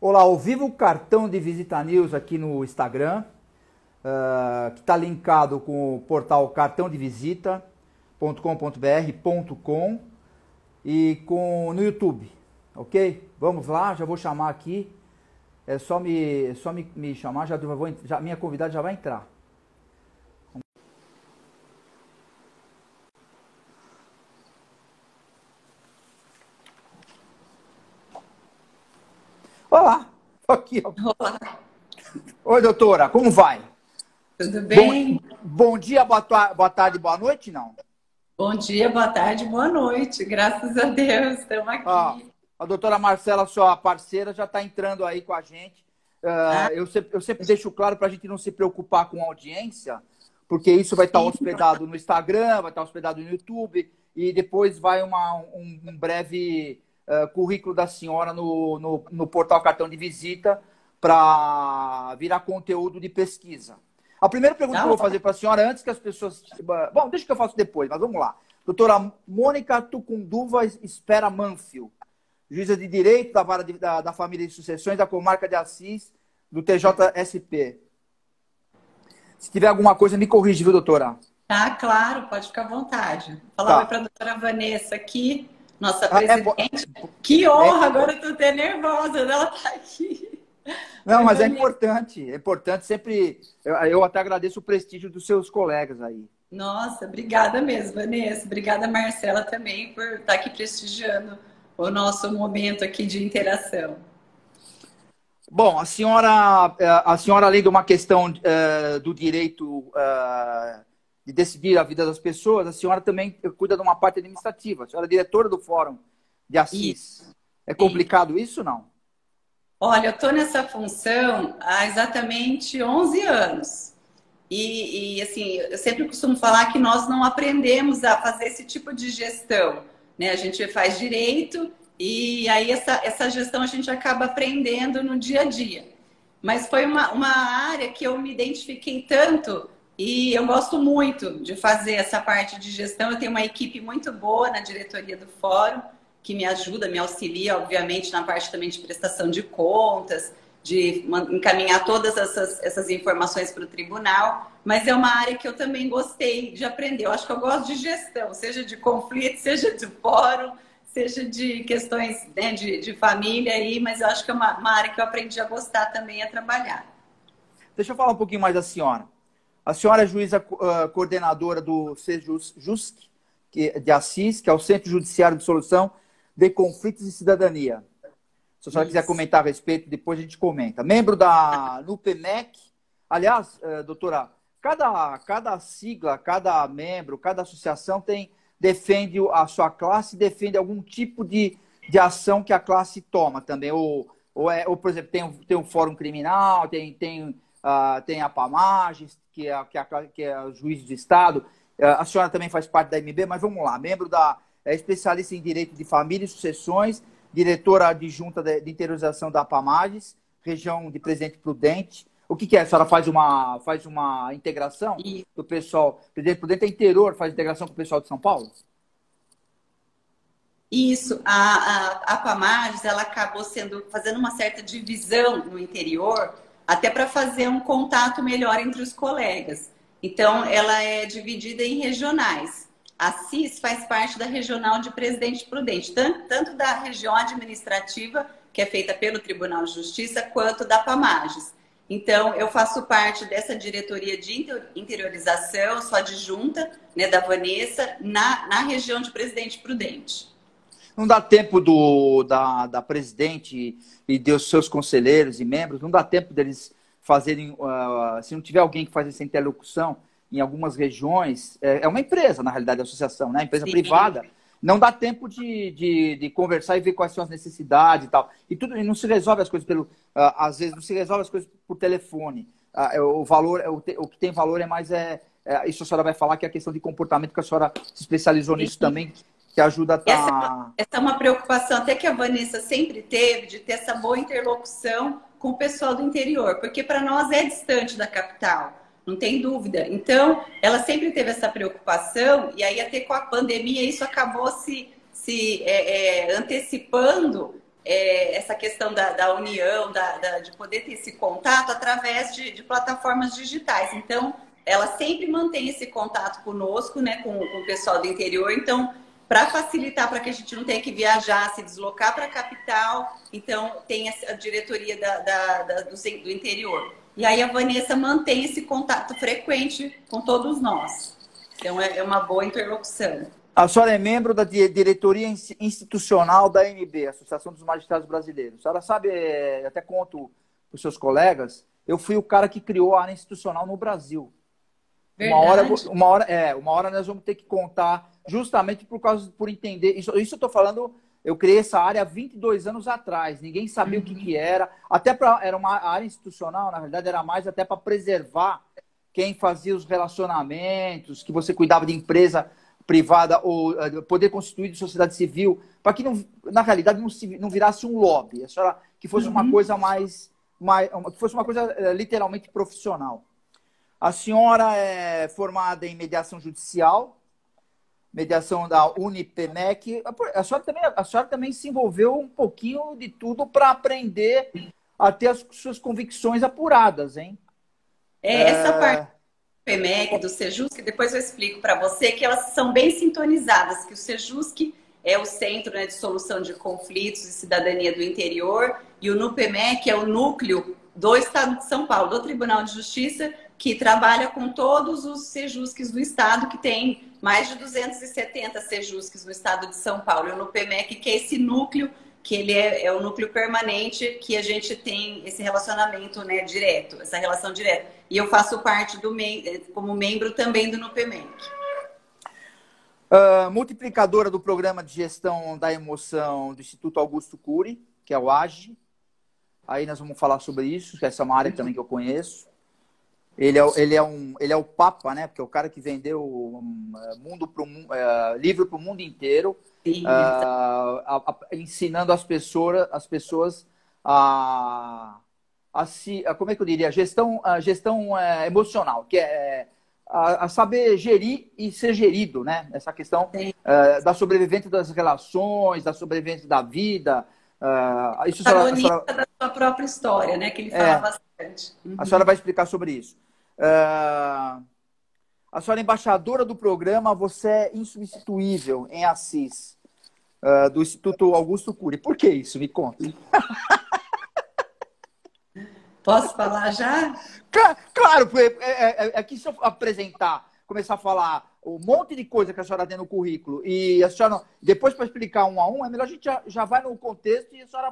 Olá, ao vivo o cartão de Visita News aqui no Instagram, que está linkado com o portal cartãodevisita.com.br e no YouTube, ok? Vamos lá, já vou chamar aqui, é só me chamar, já minha convidada já vai entrar. Olá, tô aqui. Olá, Oi, doutora, como vai? tudo bem? Bom dia, boa tarde, boa noite, não? Bom dia, boa tarde, boa noite. Graças a Deus, estamos aqui. A doutora Marcela, sua parceira, já está entrando aí com a gente. Eu sempre deixo claro para a gente não se preocupar com a audiência, porque isso vai estar hospedado no Instagram, vai estar hospedado no YouTube, e depois vai um breve currículo da senhora no portal Cartão de Visita para virar conteúdo de pesquisa. A primeira pergunta que eu vou fazer para a senhora, antes que as pessoas... Bom, deixa que eu faço depois, mas vamos lá. Doutora Mônica Tucunduva Espera Manfio, juíza de Direito da Vara da Família de Sucessões da Comarca de Assis, do TJSP. Se tiver alguma coisa, me corrige, viu, doutora? Tá, claro, pode ficar à vontade. Falar oi para a doutora Vanessa aqui, nossa presidente. Que honra, agora eu estou até nervosa dela estar aqui. Não, mas é importante sempre. Eu até agradeço o prestígio dos seus colegas aí. Nossa, obrigada mesmo, Vanessa. Obrigada, Marcela, também, por estar aqui prestigiando o nosso momento aqui de interação. Bom, a senhora além de uma questão do direito de decidir a vida das pessoas, a senhora também cuida de uma parte administrativa. A senhora é diretora do Fórum de Assis. Isso. É complicado isso, não? Olha, eu estou nessa função há exatamente 11 anos. E assim, eu sempre costumo falar que nós não aprendemos a fazer esse tipo de gestão, né? A gente faz direito e aí essa gestão a gente acaba aprendendo no dia a dia. Mas foi uma área que eu me identifiquei tanto e eu gosto muito de fazer essa parte de gestão. Eu tenho uma equipe muito boa na diretoria do Fórum, que me ajuda, me auxilia, obviamente, na parte também de prestação de contas, de encaminhar todas essas informações para o tribunal, mas é uma área que eu também gostei de aprender. Eu acho que eu gosto de gestão, seja de conflito, seja de fórum, seja de questões, né, de família, aí, mas eu acho que é uma área que eu aprendi a gostar também, a trabalhar. Deixa eu falar um pouquinho mais da senhora. A senhora é juíza coordenadora do CEJUSC de Assis, que é o Centro Judiciário de Solução de Conflitos e Cidadania. Se a senhora quiser comentar a respeito, depois a gente comenta. Membro da NUPEMEC. Aliás, doutora, cada sigla, cada membro, cada associação defende a sua classe, defende algum tipo de ação que a classe toma também. Ou por exemplo, tem um fórum criminal, tem a PAMAGES, que é o juiz do Estado. A senhora também faz parte da MB, mas vamos lá. Membro é especialista em Direito de Família e Sucessões, diretora adjunta de interiorização da PAMAGES, região de Presidente Prudente. O que é? A senhora faz uma integração do pessoal? Presidente Prudente é interior, faz integração com o pessoal de São Paulo? Isso. A PAMAGES, ela acabou fazendo uma certa divisão no interior, até para fazer um contato melhor entre os colegas. Então, ela é dividida em regionais. A Assis faz parte da regional de Presidente Prudente, tanto da região administrativa, que é feita pelo Tribunal de Justiça, quanto da PAMAGES. Então, eu faço parte dessa diretoria de interiorização, sou adjunta, né, da Vanessa, na região de Presidente Prudente. Não dá tempo da presidente e dos seus conselheiros e membros, não dá tempo deles fazerem, se não tiver alguém que faz essa interlocução, em algumas regiões, é uma empresa, na realidade, a associação, né? Empresa privada, não dá tempo de conversar e ver quais são as necessidades e tal. E não se resolve as coisas às vezes não se resolve as coisas por telefone. O que tem valor é mais, isso a senhora vai falar, que é a questão de comportamento, que a senhora se especializou nisso também, que ajuda a estar... Essa é uma preocupação até que a Vanessa sempre teve, de ter essa boa interlocução com o pessoal do interior, porque para nós é distante da capital. Não tem dúvida. Então, ela sempre teve essa preocupação, e aí até com a pandemia isso acabou se antecipando essa questão da união, de poder ter esse contato através de plataformas digitais. Então, ela sempre mantém esse contato conosco, né, com o pessoal do interior. Então, para facilitar, para que a gente não tenha que viajar, se deslocar para a capital, então tem a diretoria do interior. E aí a Vanessa mantém esse contato frequente com todos nós. Então é uma boa interlocução. A senhora é membro da diretoria institucional da AMB, Associação dos Magistrados Brasileiros. A senhora sabe, até conto para os seus colegas, eu fui o cara que criou a área institucional no Brasil. Uma hora nós vamos ter que contar, justamente por entender. Isso eu estou falando, eu criei essa área há 22 anos atrás. Ninguém sabia o que era. Era uma área institucional, na realidade, era mais até para preservar quem fazia os relacionamentos, que você cuidava de empresa privada ou poder constituir de sociedade civil, para que, na realidade, não virasse um lobby. A senhora, que fosse uma coisa que fosse uma coisa literalmente profissional. A senhora é formada em mediação judicial, mediação da Unipemec. A senhora também se envolveu um pouquinho de tudo para aprender a ter as suas convicções apuradas, hein? Essa parte do PEMEC, do Sejusc, depois eu explico para você que elas são bem sintonizadas, que o Sejusc é o Centro, né, de Solução de Conflitos e Cidadania do Interior, e o NUPEMEC é o núcleo do Estado de São Paulo, do Tribunal de Justiça, que trabalha com todos os Sejuscs do Estado, que tem mais de 270 Sejuscs no Estado de São Paulo. E o NUPEMEC, que é esse núcleo, que ele é o núcleo permanente, que a gente tem esse relacionamento, né, direto, essa relação direta. E eu faço parte como membro também do NUPEMEC. Multiplicadora do Programa de Gestão da Emoção do Instituto Augusto Cury, que é o AGE. Aí nós vamos falar sobre isso, que essa é uma área também que eu conheço. Ele é o Papa, né? Porque é o cara que vendeu livro para o mundo inteiro, ensinando as pessoas como é que eu diria? Gestão emocional, que é a saber gerir e ser gerido, né? Essa questão da sobrevivência das relações, da sobrevivência da vida. Isso protagonista da sua própria história, né? Que ele fala bastante. A senhora vai explicar sobre isso. A senhora é embaixadora do programa Você é Insubstituível em Assis, do Instituto Augusto Cury. Por que isso? Me conta. Posso falar já? Claro, aqui se eu começar a falar um monte de coisa que a senhora tem no currículo e a senhora, depois para explicar um a um, é melhor a gente já vai no contexto e a senhora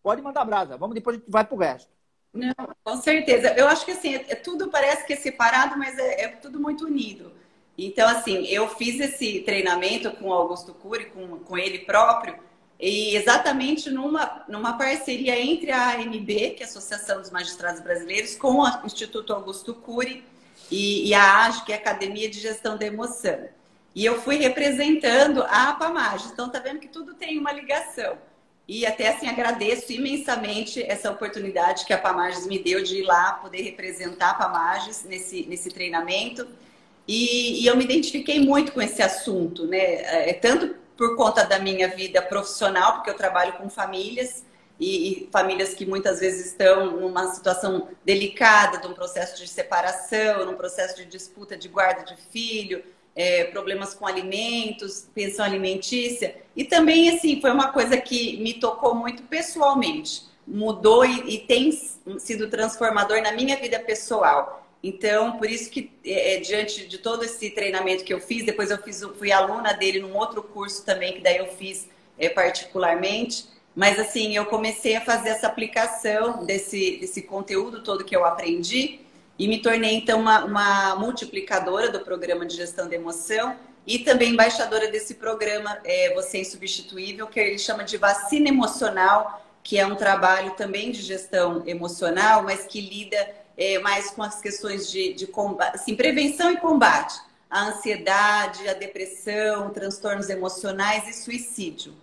pode mandar brasa. Depois a gente vai pro resto. Não, com certeza. Eu acho que assim, tudo parece que é separado, mas é tudo muito unido. Então, assim, eu fiz esse treinamento com o Augusto Cury, com ele próprio, e exatamente numa parceria entre a AMB, que é a Associação dos Magistrados Brasileiros, com o Instituto Augusto Cury e a AGE, que é a Academia de Gestão da Emoção. E eu fui representando a APAMAGES. Então, tá vendo que tudo tem uma ligação. E até assim, agradeço imensamente essa oportunidade que a APAMAGES me deu de ir lá poder representar a APAMAGES nesse treinamento. E eu me identifiquei muito com esse assunto, né? Tanto por conta da minha vida profissional, porque eu trabalho com famílias, e famílias que muitas vezes estão numa situação delicada, de um processo de separação, num processo de disputa de guarda de filho, problemas com alimentos, pensão alimentícia. E também, assim, foi uma coisa que me tocou muito pessoalmente. Mudou e tem sido transformador na minha vida pessoal. Então, por isso que, diante de todo esse treinamento que eu fiz, depois fui aluna dele num outro curso também, que daí eu fiz particularmente. Mas, assim, eu comecei a fazer essa aplicação desse conteúdo todo que eu aprendi e me tornei, então, uma multiplicadora do programa de gestão da emoção e também embaixadora desse programa Você é Insubstituível, que ele chama de vacina emocional, que é um trabalho também de gestão emocional, mas que lida mais com as questões de combate, assim, prevenção e combate, a ansiedade, a depressão, transtornos emocionais e suicídio.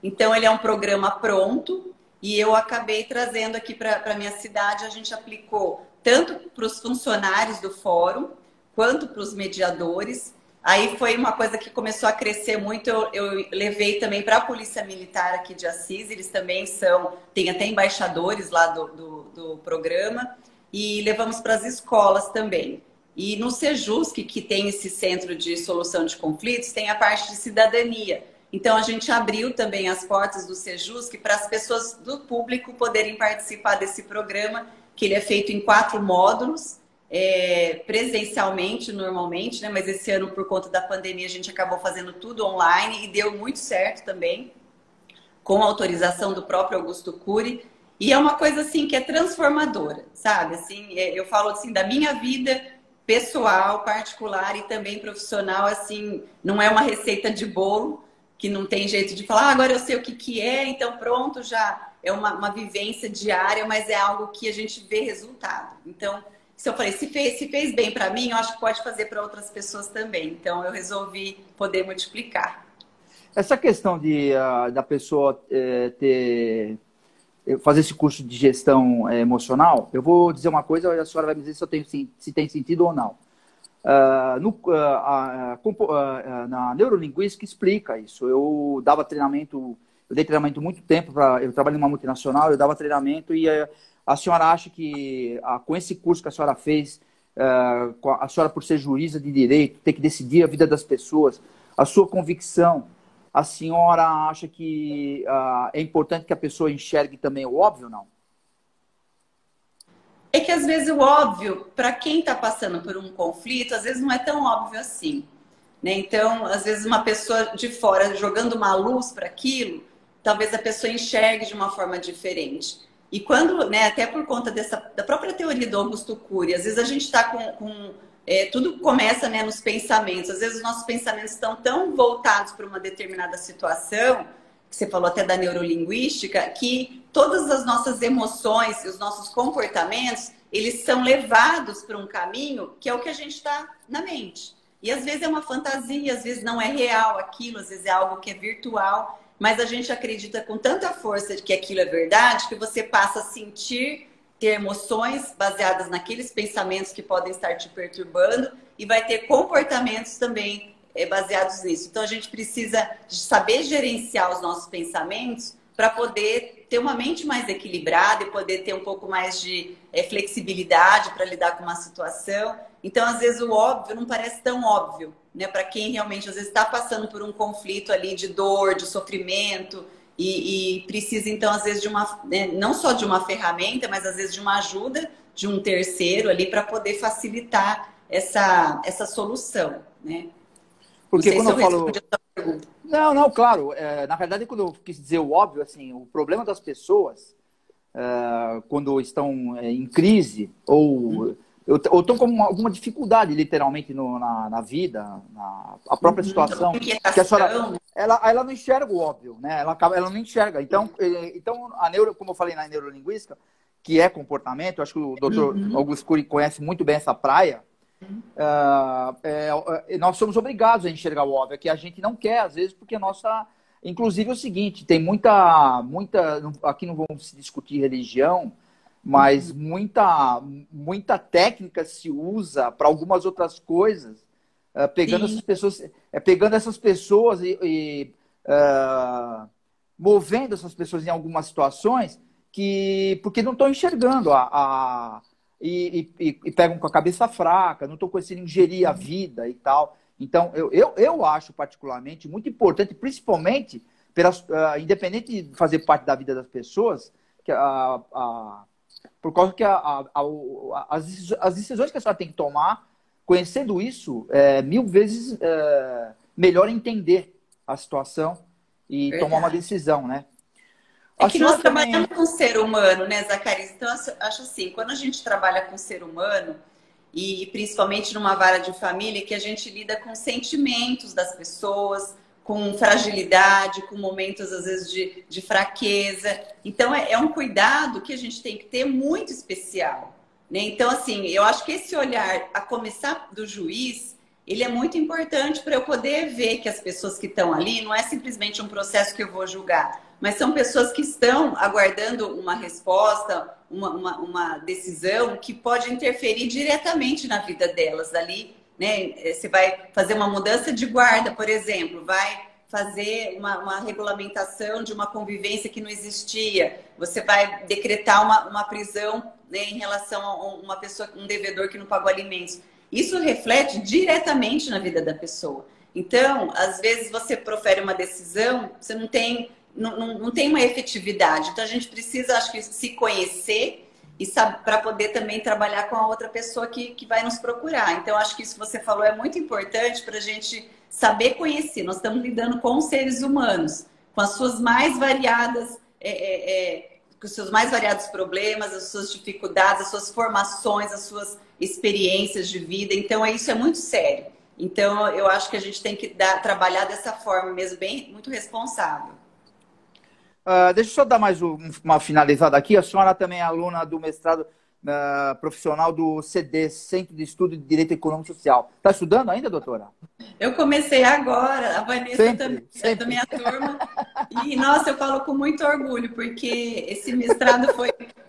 Então, ele é um programa pronto e eu acabei trazendo aqui para a minha cidade. A gente aplicou tanto para os funcionários do fórum, quanto para os mediadores. Aí foi uma coisa que começou a crescer muito. Eu levei também para a Polícia Militar aqui de Assis, eles também tem até embaixadores lá do programa, e levamos para as escolas também. E no Sejusc, que tem esse centro de solução de conflitos, tem a parte de cidadania. Então a gente abriu também as portas do Sejusc para as pessoas do público poderem participar desse programa, que ele é feito em 4 módulos. Presencialmente, normalmente, né? Mas esse ano, por conta da pandemia, a gente acabou fazendo tudo online e deu muito certo também, com a autorização do próprio Augusto Cury. E é uma coisa, assim, que é transformadora, sabe? Assim, eu falo, assim, da minha vida pessoal, particular e também profissional, assim, não é uma receita de bolo, que não tem jeito de falar, agora eu sei o que é, então pronto, já é uma vivência diária, mas é algo que a gente vê resultado. Então, se eu falei, se fez bem para mim, eu acho que pode fazer para outras pessoas também. Então, eu resolvi poder multiplicar. Essa questão da pessoa fazer esse curso de gestão emocional, eu vou dizer uma coisa, a senhora vai me dizer se tem sentido ou não. Na neurolinguística explica isso. Eu dei treinamento muito tempo, eu trabalho em uma multinacional, eu dava treinamento e a senhora acha que com esse curso que a senhora fez, a senhora por ser juíza de direito, ter que decidir a vida das pessoas, a sua convicção, a senhora acha que é importante que a pessoa enxergue também o óbvio, não? É que às vezes o óbvio, para quem está passando por um conflito, às vezes não é tão óbvio assim, né? Então, às vezes uma pessoa de fora jogando uma luz para aquilo, talvez a pessoa enxergue de uma forma diferente. E quando, né, até por conta da própria teoria do Augusto Cury, às vezes a gente está tudo começa, né, nos pensamentos. Às vezes os nossos pensamentos estão tão voltados para uma determinada situação, que você falou até da neurolinguística, que todas as nossas emoções e os nossos comportamentos, eles são levados para um caminho que é o que a gente está na mente. E às vezes é uma fantasia, às vezes não é real aquilo, às vezes é algo que é virtual, mas a gente acredita com tanta força de que aquilo é verdade, que você passa a sentir, ter emoções baseadas naqueles pensamentos que podem estar te perturbando e vai ter comportamentos também baseados nisso. Então a gente precisa de saber gerenciar os nossos pensamentos para poder ter uma mente mais equilibrada e poder ter um pouco mais de flexibilidade para lidar com uma situação. Então, às vezes, o óbvio não parece tão óbvio, né? Para quem realmente, às vezes, está passando por um conflito ali de dor, de sofrimento e precisa, então, às vezes, não só de uma ferramenta, mas, às vezes, de uma ajuda de um terceiro ali para poder facilitar essa solução, né? Porque quando eu falo... Não, claro. Na verdade, quando eu quis dizer o óbvio, assim, o problema das pessoas, quando estão em crise ou estão com alguma dificuldade, literalmente, na vida, a própria situação, que a senhora, ela não enxerga o óbvio, né? Ela não enxerga. Então, como eu falei na neurolinguística, que é comportamento, eu acho que o doutor Augusto Cury conhece muito bem essa praia. Nós somos obrigados a enxergar o óbvio, que a gente não quer, às vezes, porque a nossa... Inclusive é o seguinte, tem muita... Aqui não vamos se discutir religião, mas muita técnica se usa para algumas outras coisas, pegando essas pessoas e movendo essas pessoas em algumas situações porque não estão enxergando e pegam com a cabeça fraca, não estão conseguindo gerir a vida e tal. Então, eu acho particularmente muito importante, principalmente, independente de fazer parte da vida das pessoas, por causa que as decisões que a senhora tem que tomar, conhecendo isso, 1000 vezes melhor entender a situação e tomar uma decisão, né? É que nós trabalhamos com o ser humano, né, Zacarias? Então, eu acho assim, quando a gente trabalha com o ser humano, e principalmente numa vara de família, que a gente lida com sentimentos das pessoas, com fragilidade, com momentos, às vezes, de fraqueza. Então, é um cuidado que a gente tem que ter muito especial, né? Então, assim, eu acho que esse olhar, a começar do juiz, ele é muito importante para eu poder ver que as pessoas que estão ali não é simplesmente um processo que eu vou julgar, mas são pessoas que estão aguardando uma resposta, uma decisão que pode interferir diretamente na vida delas ali né? Você vai fazer uma mudança de guarda, por exemplo, vai fazer uma regulamentação de uma convivência que não existia, você vai decretar uma prisão, né, em relação a uma pessoa, um devedor que não pagou alimentos. Isso reflete diretamente na vida da pessoa. Então, às vezes você profere uma decisão, você não tem uma efetividade. Então, a gente precisa, acho que, se conhecer e para poder também trabalhar com a outra pessoa que vai nos procurar. Então, acho que isso que você falou é muito importante para a gente saber conhecer. Nós estamos lidando com os seres humanos, com as suas mais variadas, com os seus mais variados problemas, as suas dificuldades, as suas formações, as suas experiências de vida. Então, isso é muito sério. Então, eu acho que a gente tem que trabalhar dessa forma mesmo, bem, muito responsável. Deixa eu só dar mais uma finalizada aqui. A senhora também é aluna do mestrado profissional do CD, Centro de Estudo de Direito Econômico e Social. Está estudando ainda, doutora? Eu comecei agora, a Vanessa também é da minha turma. E, nossa, eu falo com muito orgulho, porque esse mestrado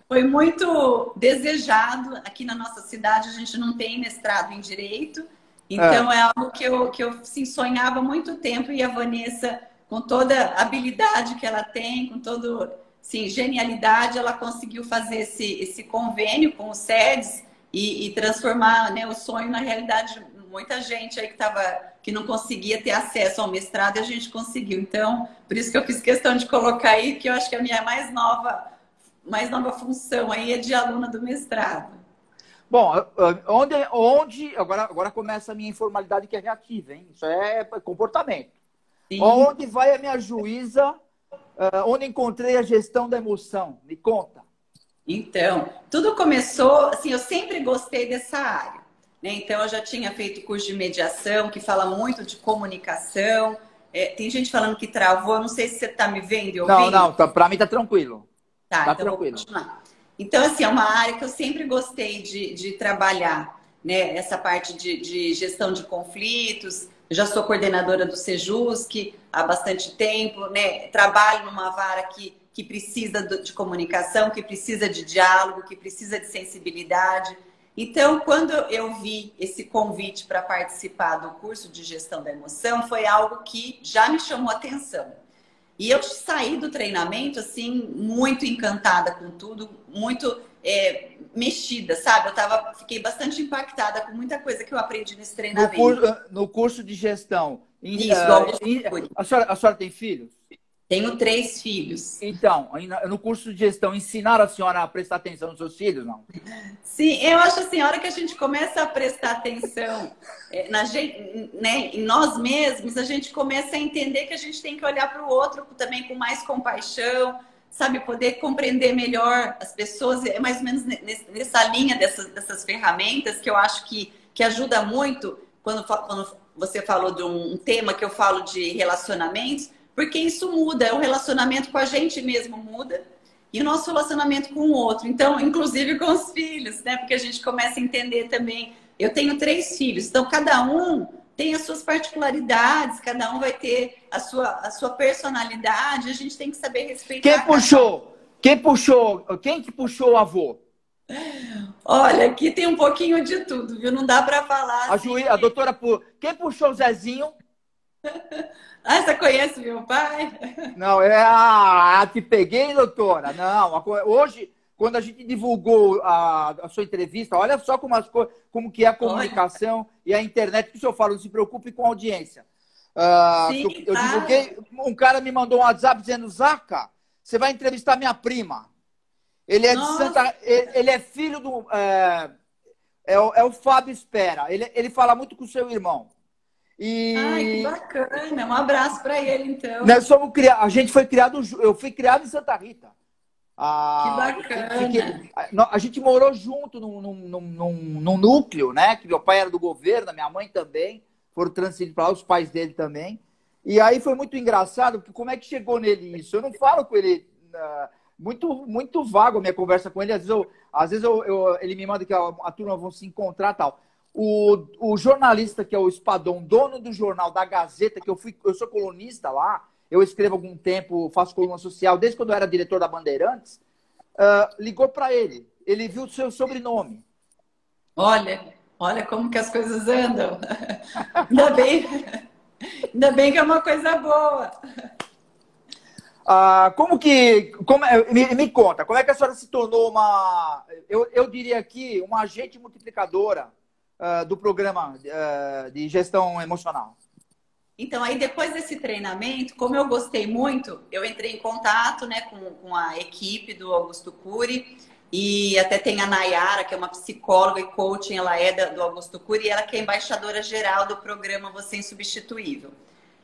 foi muito desejado. Aqui na nossa cidade, a gente não tem mestrado em Direito. Então, é algo que eu sim, sonhava há muito tempo. E a Vanessa, com toda a habilidade que ela tem, com toda, sim, genialidade, ela conseguiu fazer esse convênio com o SEDES e transformar, né, o sonho na realidade. Muita gente aí que não conseguia ter acesso ao mestrado, e a gente conseguiu. Então, por isso que eu fiz questão de colocar aí, que eu acho que a minha mais nova função aí é de aluna do mestrado. Bom, agora começa a minha informalidade, que é reativa, hein? Isso é comportamento. Sim. Onde vai a minha juíza, onde encontrei a gestão da emoção? Me conta. Então, tudo começou, assim, eu sempre gostei dessa área, né? Então, eu já tinha feito curso de mediação, que fala muito de comunicação. Tem gente falando que travou, eu não sei se você está me vendo e ouvindo. Não, para mim tá tranquilo. Tá, então tranquilo. Vou continuar. Então, assim, é uma área que eu sempre gostei de trabalhar, né? Essa parte de gestão de conflitos. Eu já sou coordenadora do Sejusc há bastante tempo, né? Trabalho numa vara que precisa de comunicação, que precisa de diálogo, que precisa de sensibilidade. Então, quando eu vi esse convite para participar do curso de gestão da emoção, foi algo que já me chamou a atenção. E eu saí do treinamento, assim, muito encantada com tudo, muito mexida, sabe? Fiquei bastante impactada com muita coisa que eu aprendi nesse treinamento. No curso de gestão. Isso, a senhora tem filhos? Tenho 3 filhos. Então, no curso de gestão, ensinaram a senhora a prestar atenção nos seus filhos, não? Sim, eu acho assim, a hora que a gente começa a prestar atenção né, em nós mesmos, a gente começa a entender que a gente tem que olhar para o outro também com mais compaixão, sabe? Poder compreender melhor as pessoas. É mais ou menos nessa linha dessas ferramentas que eu acho que ajuda muito quando você falou de um tema que eu falo de relacionamentos, porque isso muda, o relacionamento com a gente mesmo muda e o nosso relacionamento com o outro. Então, inclusive com os filhos, né? Porque a gente começa a entender também. Eu tenho 3 filhos, então cada um tem as suas particularidades, cada um vai ter a sua personalidade, a gente tem que saber respeitar. Quem que puxou o avô? Olha, aqui tem um pouquinho de tudo, viu? Não dá para falar. A doutora, quem puxou o Zezinho? Ah, você conhece meu pai? Não, te peguei, doutora. Não, hoje, quando a gente divulgou a sua entrevista, olha só como que é a comunicação e a internet, que o senhor fala, não se preocupe com a audiência. Sim, eu divulguei, um cara me mandou um WhatsApp dizendo, Zaca, você vai entrevistar minha prima. Ele é de Santa... Ele é filho do... É o Fábio Espera. Ele fala muito com o seu irmão. Ai, que bacana. Um abraço para ele, então. A gente foi criado... Eu fui criado em Santa Rita. Que bacana. A gente morou junto num núcleo, né? Que meu pai era do governo, minha mãe também. Foram transferidos para lá, os pais dele também. E aí foi muito engraçado, porque como é que chegou nele isso? Eu não falo com ele... muito vago a minha conversa com ele. Às vezes ele me manda que a turma vão se encontrar e tal. O jornalista, que é o Espadon, dono do jornal da Gazeta, que eu sou colunista lá, eu escrevo há algum tempo, faço coluna social, desde quando eu era diretor da Bandeirantes, ligou para ele. Ele viu o seu sobrenome. Olha. Olha como que as coisas andam. Ainda bem, ainda bem que é uma coisa boa. Me conta, como é que a senhora se tornou eu diria aqui, uma agente multiplicadora do programa de gestão emocional? Então, aí depois desse treinamento, como eu gostei muito, eu entrei em contato, né, com a equipe do Augusto Cury, e até tem a Nayara, que é uma psicóloga e coaching, ela é do Augusto Cury, e ela que é embaixadora geral do programa Você Insubstituível.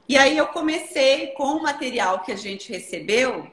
E aí eu comecei com o material que a gente recebeu,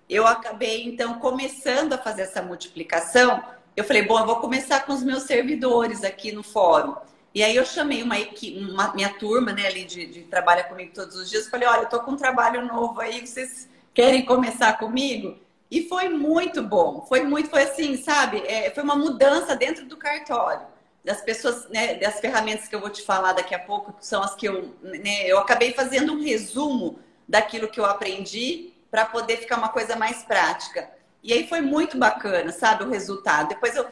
eu acabei, então, começando a fazer essa multiplicação. Eu falei, bom, eu vou começar com os meus servidores aqui no fórum. E aí eu chamei uma equipe, minha turma, né, ali de trabalha comigo todos os dias. Falei, olha, eu tô com um trabalho novo aí, vocês querem começar comigo? E foi muito bom. Foi assim, sabe? Foi uma mudança dentro do cartório. Das pessoas, né, das ferramentas que eu vou te falar daqui a pouco, que são as que eu acabei fazendo um resumo daquilo que eu aprendi para poder ficar uma coisa mais prática. E aí foi muito bacana, sabe, o resultado. Depois eu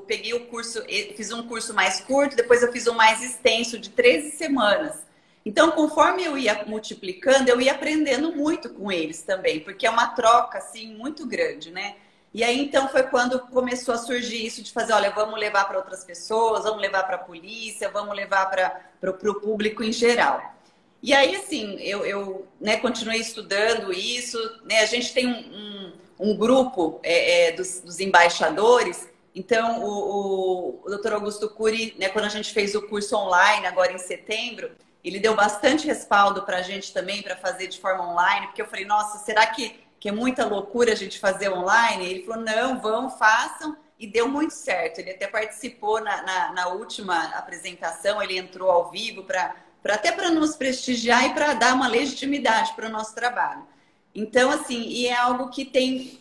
peguei o curso, fiz um curso mais curto, depois eu fiz um mais extenso de 13 semanas. Então, conforme eu ia multiplicando, eu ia aprendendo muito com eles também, porque é uma troca, assim, muito grande, né? E aí, então, foi quando começou a surgir isso de fazer, olha, vamos levar para outras pessoas, vamos levar para a polícia, vamos levar para o público em geral. E aí, assim, eu né, continuei estudando isso, né? A gente tem um grupo dos embaixadores. Então, o Dr. Augusto Cury, né, quando a gente fez o curso online, agora em setembro, ele deu bastante respaldo para a gente também, para fazer de forma online, porque eu falei, nossa, será que é muita loucura a gente fazer online? Ele falou, não, vão, façam, e deu muito certo. Ele até participou na última apresentação, ele entrou ao vivo até para nos prestigiar e para dar uma legitimidade para o nosso trabalho. Então, assim, e é algo que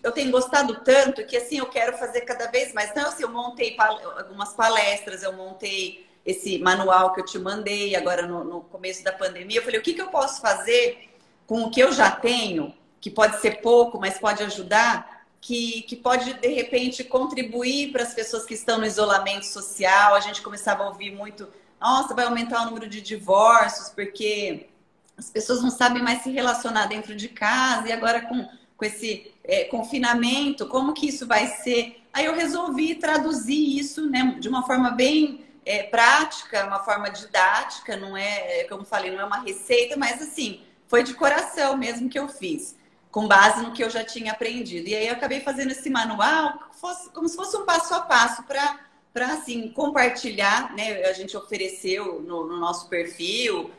eu tenho gostado tanto que, assim, eu quero fazer cada vez mais. Então, assim, eu montei algumas palestras, eu montei esse manual que eu te mandei agora no começo da pandemia. Eu falei, o que eu posso fazer com o que eu já tenho, que pode ser pouco, mas pode ajudar, que pode, de repente, contribuir para as pessoas que estão no isolamento social. A gente começava a ouvir muito, nossa, vai aumentar o número de divórcios, porque as pessoas não sabem mais se relacionar dentro de casa, e agora com esse confinamento, como que isso vai ser? Aí eu resolvi traduzir isso, né, de uma forma bem prática, uma forma didática, não é, como falei, não é uma receita, mas assim, foi de coração mesmo que eu fiz, com base no que eu já tinha aprendido. E aí eu acabei fazendo esse manual, como se fosse um passo a passo para assim, compartilhar, né? A gente ofereceu no nosso perfil,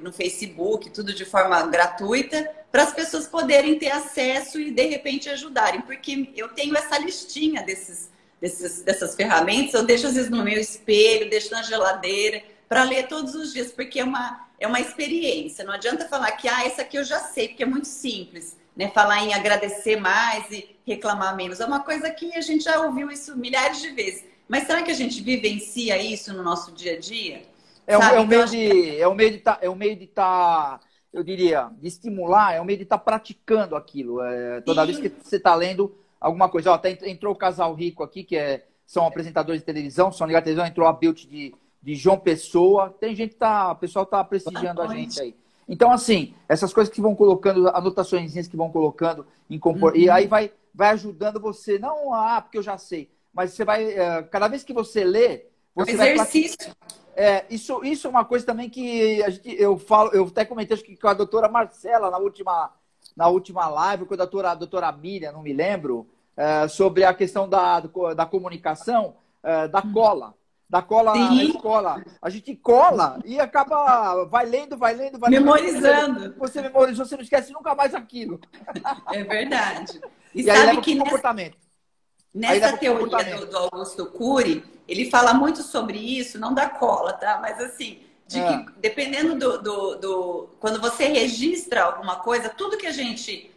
no Facebook, tudo de forma gratuita, para as pessoas poderem ter acesso e, de repente, ajudarem. Porque eu tenho essa listinha dessas ferramentas, eu deixo às vezes no meu espelho, deixo na geladeira, para ler todos os dias, porque é uma experiência. Não adianta falar que, essa aqui eu já sei, porque é muito simples, né? Falar em agradecer mais e reclamar menos. É uma coisa que a gente já ouviu isso milhares de vezes. Mas será que a gente vivencia isso no nosso dia a dia? É um meio de estar, eu diria, de estimular, é um meio de estar praticando aquilo. Toda vez que você está lendo alguma coisa. Ó, entrou o Casal Rico aqui, são apresentadores de televisão, são ligados à televisão, entrou a Bilt de João Pessoa. Tem gente o pessoal está prestigiando a gente aí. Então, assim, essas coisas que vão colocando, anotações que vão colocando, e aí vai ajudando você, não, porque eu já sei. Mas você vai, cada vez que você lê, você vai... Exercício. Isso é uma coisa também que eu até comentei acho que com a doutora Marcela na última live, com a doutora Miriam, não me lembro, sobre a questão da comunicação, da cola. Da cola na escola. A gente cola e acaba, vai lendo. Memorizando. Você memorizou, você não esquece nunca mais aquilo. É verdade. E aí leva pro comportamento. Nessa teoria do Augusto Cury, ele fala muito sobre isso, não da cola, tá? Mas assim, que dependendo quando você registra alguma coisa, tudo que a gente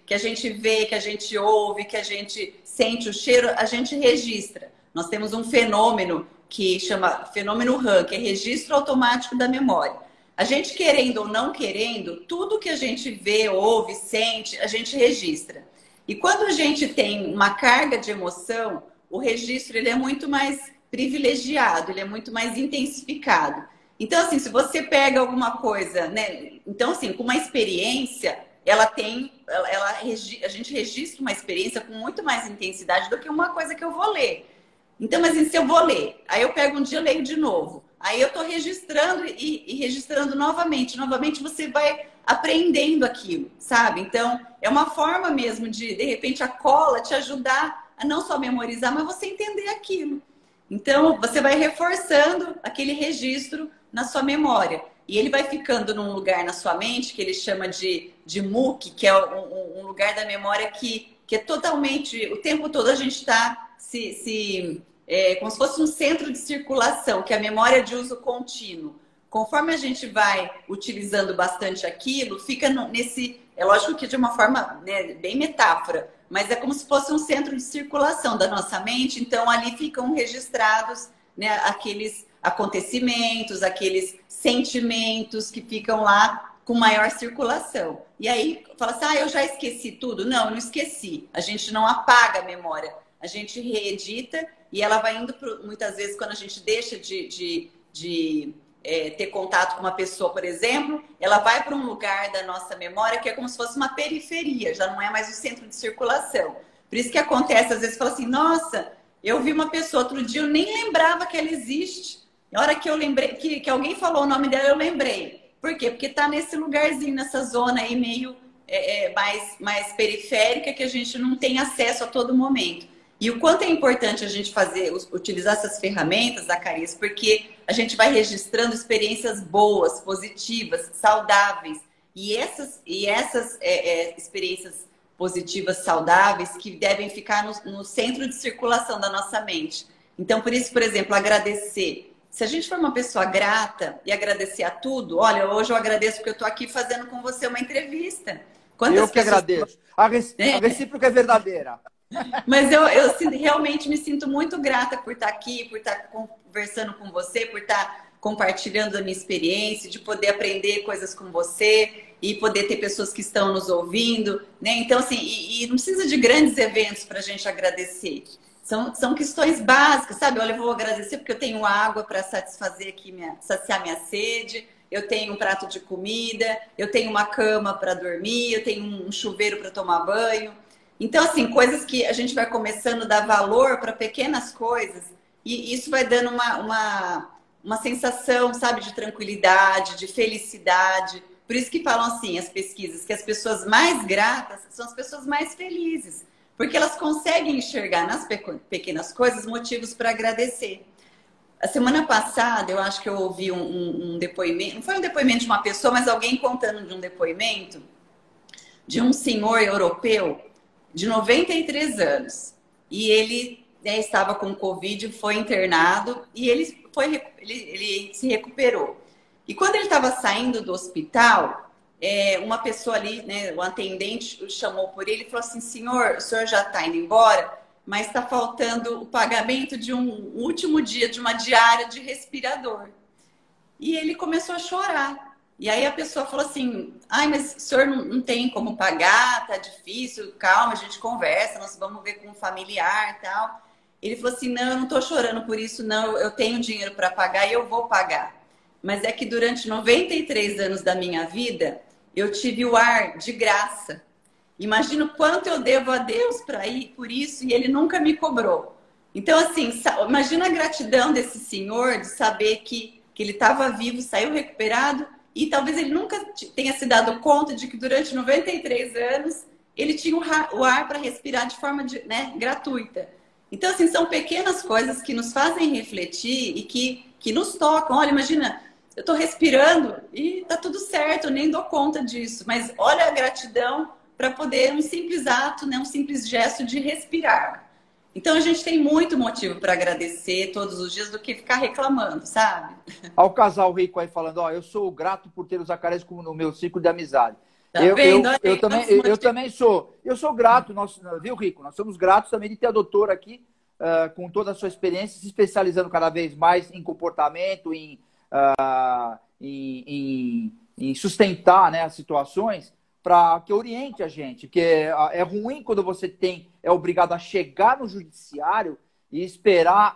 vê, que a gente ouve, que a gente sente o cheiro, a gente registra. Nós temos um fenômeno que chama fenômeno RAM, que é registro automático da memória. A gente querendo ou não querendo, tudo que a gente vê, ouve, sente, a gente registra. E quando a gente tem uma carga de emoção, o registro ele é muito mais privilegiado, ele é muito mais intensificado. Então, assim, se você pega alguma coisa, né? Então, assim, com uma experiência, a gente registra uma experiência com muito mais intensidade do que uma coisa que eu vou ler. Então, mas se eu vou ler, aí eu pego um dia e leio de novo. Aí eu estou registrando e registrando novamente. Novamente você vai aprendendo aquilo, sabe? Então, é uma forma mesmo de repente, a cola te ajudar a não só memorizar, mas você entender aquilo. Então, você vai reforçando aquele registro na sua memória. E ele vai ficando num lugar na sua mente que ele chama de MOOC, que é um lugar da memória que é totalmente... O tempo todo a gente está como se fosse um centro de circulação, que é a memória de uso contínuo. Conforme a gente vai utilizando bastante aquilo, fica nesse... É lógico que de uma forma, né, bem metáfora, mas é como se fosse um centro de circulação da nossa mente. Então, ali ficam registrados, né, aqueles acontecimentos, aqueles sentimentos que ficam lá com maior circulação. E aí, fala assim, eu já esqueci tudo. Não, eu não esqueci. A gente não apaga a memória. A gente reedita e ela vai indo, muitas vezes, quando a gente deixa de ter contato com uma pessoa, por exemplo, ela vai para um lugar da nossa memória que é como se fosse uma periferia, já não é mais o centro de circulação. Por isso que acontece, às vezes, fala assim, nossa, eu vi uma pessoa outro dia, eu nem lembrava que ela existe. Na hora que eu lembrei, que alguém falou o nome dela, eu lembrei. Por quê? Porque está nesse lugarzinho, nessa zona aí meio mais periférica, que a gente não tem acesso a todo momento. E o quanto é importante a gente utilizar essas ferramentas, Zacarias, porque a gente vai registrando experiências boas, positivas, saudáveis. E essas experiências positivas, saudáveis, que devem ficar no centro de circulação da nossa mente. Então, por isso, por exemplo, agradecer. Se a gente for uma pessoa grata e agradecer a tudo, olha, hoje eu agradeço porque eu estou aqui fazendo com você uma entrevista. Eu que agradeço. A recíproca é verdadeira. Mas eu realmente me sinto muito grata por estar aqui, por estar conversando com você, por estar compartilhando a minha experiência, de poder aprender coisas com você e poder ter pessoas que estão nos ouvindo, né? Então, assim, e não precisa de grandes eventos para a gente agradecer. São questões básicas, sabe? Olha, eu vou agradecer porque eu tenho água para satisfazer aqui, saciar minha sede, eu tenho um prato de comida, eu tenho uma cama para dormir, eu tenho um chuveiro para tomar banho. Então, assim, coisas que a gente vai começando a dar valor para pequenas coisas e isso vai dando uma sensação, sabe, de tranquilidade, de felicidade. Por isso que falam assim, as pesquisas, que as pessoas mais gratas são as pessoas mais felizes, porque elas conseguem enxergar nas pequenas coisas motivos para agradecer. A semana passada, eu acho que eu ouvi um depoimento, não foi um depoimento de uma pessoa, mas alguém contando de um depoimento de um senhor europeu de 93 anos. E ele, né, estava com Covid, foi internado e ele se recuperou. E quando ele estava saindo do hospital, uma pessoa ali, né, o atendente, o chamou por ele e falou assim, senhor, o senhor já está indo embora, mas está faltando o pagamento de um último dia, de uma diária de respirador. E ele começou a chorar. E aí a pessoa falou assim, mas o senhor não tem como pagar, tá difícil, calma, a gente conversa, nós vamos ver com um familiar e tal. Ele falou assim, não, eu não estou chorando por isso, não, eu tenho dinheiro para pagar e eu vou pagar. Mas é que durante 93 anos da minha vida, eu tive o ar de graça. Imagino quanto eu devo a Deus por isso e ele nunca me cobrou. Então, assim, imagina a gratidão desse senhor de saber que ele estava vivo, saiu recuperado e talvez ele nunca tenha se dado conta de que durante 93 anos ele tinha o ar para respirar de forma gratuita. Então, assim, são pequenas coisas que nos fazem refletir e que nos tocam. Olha, imagina, eu estou respirando e tá tudo certo, eu nem dou conta disso. Mas olha a gratidão para poder um simples ato, né, um simples gesto de respirar. Então, a gente tem muito motivo para agradecer todos os dias do que ficar reclamando, sabe? Ao casal rico aí falando, eu sou grato por ter o Zacarias como no meu ciclo de amizade. Tá vendo? Eu também sou. Eu sou grato, viu, Rico? Nós somos gratos também de ter a doutora aqui, com toda a sua experiência, se especializando cada vez mais em comportamento, em sustentar, né, as situações, para que oriente a gente. Porque é ruim quando você é obrigado a chegar no judiciário e esperar.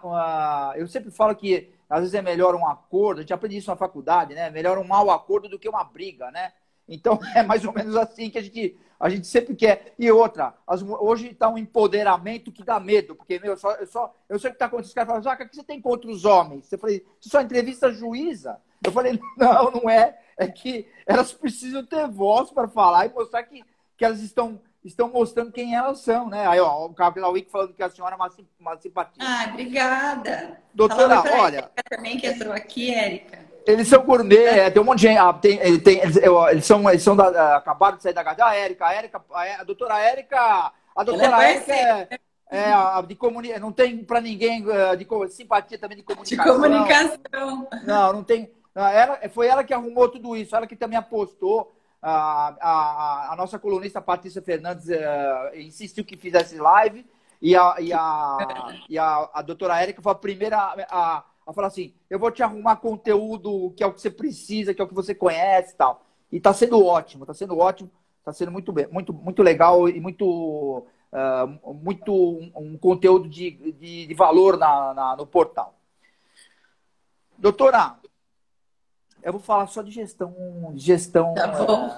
Eu sempre falo que às vezes é melhor um acordo, a gente aprende isso na faculdade, né? Melhor um mau acordo do que uma briga, né? Então é mais ou menos assim que a gente sempre quer. E outra, hoje está um empoderamento que dá medo, porque meu, eu sei o que está acontecendo. Os caras falam, Zaca, o que você tem contra os homens? Eu falei, você só entrevista juíza? Eu falei, não, não é. É que elas precisam ter voz para falar e mostrar que elas estão mostrando quem elas são, né? Aí, ó, o Gabriel Wick falando que a senhora é uma simpatia. Ah, obrigada. Doutora, olha... Érica também que entrou aqui, Érica. Eles são gourmet, tem um monte de gente. Eles são acabaram de sair da casa. A doutora Érica. A doutora Érica de comunicação. Não tem para ninguém de simpatia também de comunicação. De comunicação. Não tem. Foi ela que arrumou tudo isso, ela que também apostou. A nossa colunista Patrícia Fernandes insistiu que fizesse live. E a doutora Érica foi a primeira a falar assim, eu vou te arrumar conteúdo que é o que você precisa, que é o que você conhece e tal. E tá sendo ótimo, tá sendo muito bem, muito legal e muito um conteúdo de valor no portal. Doutora, eu vou falar só de gestão. Tá bom.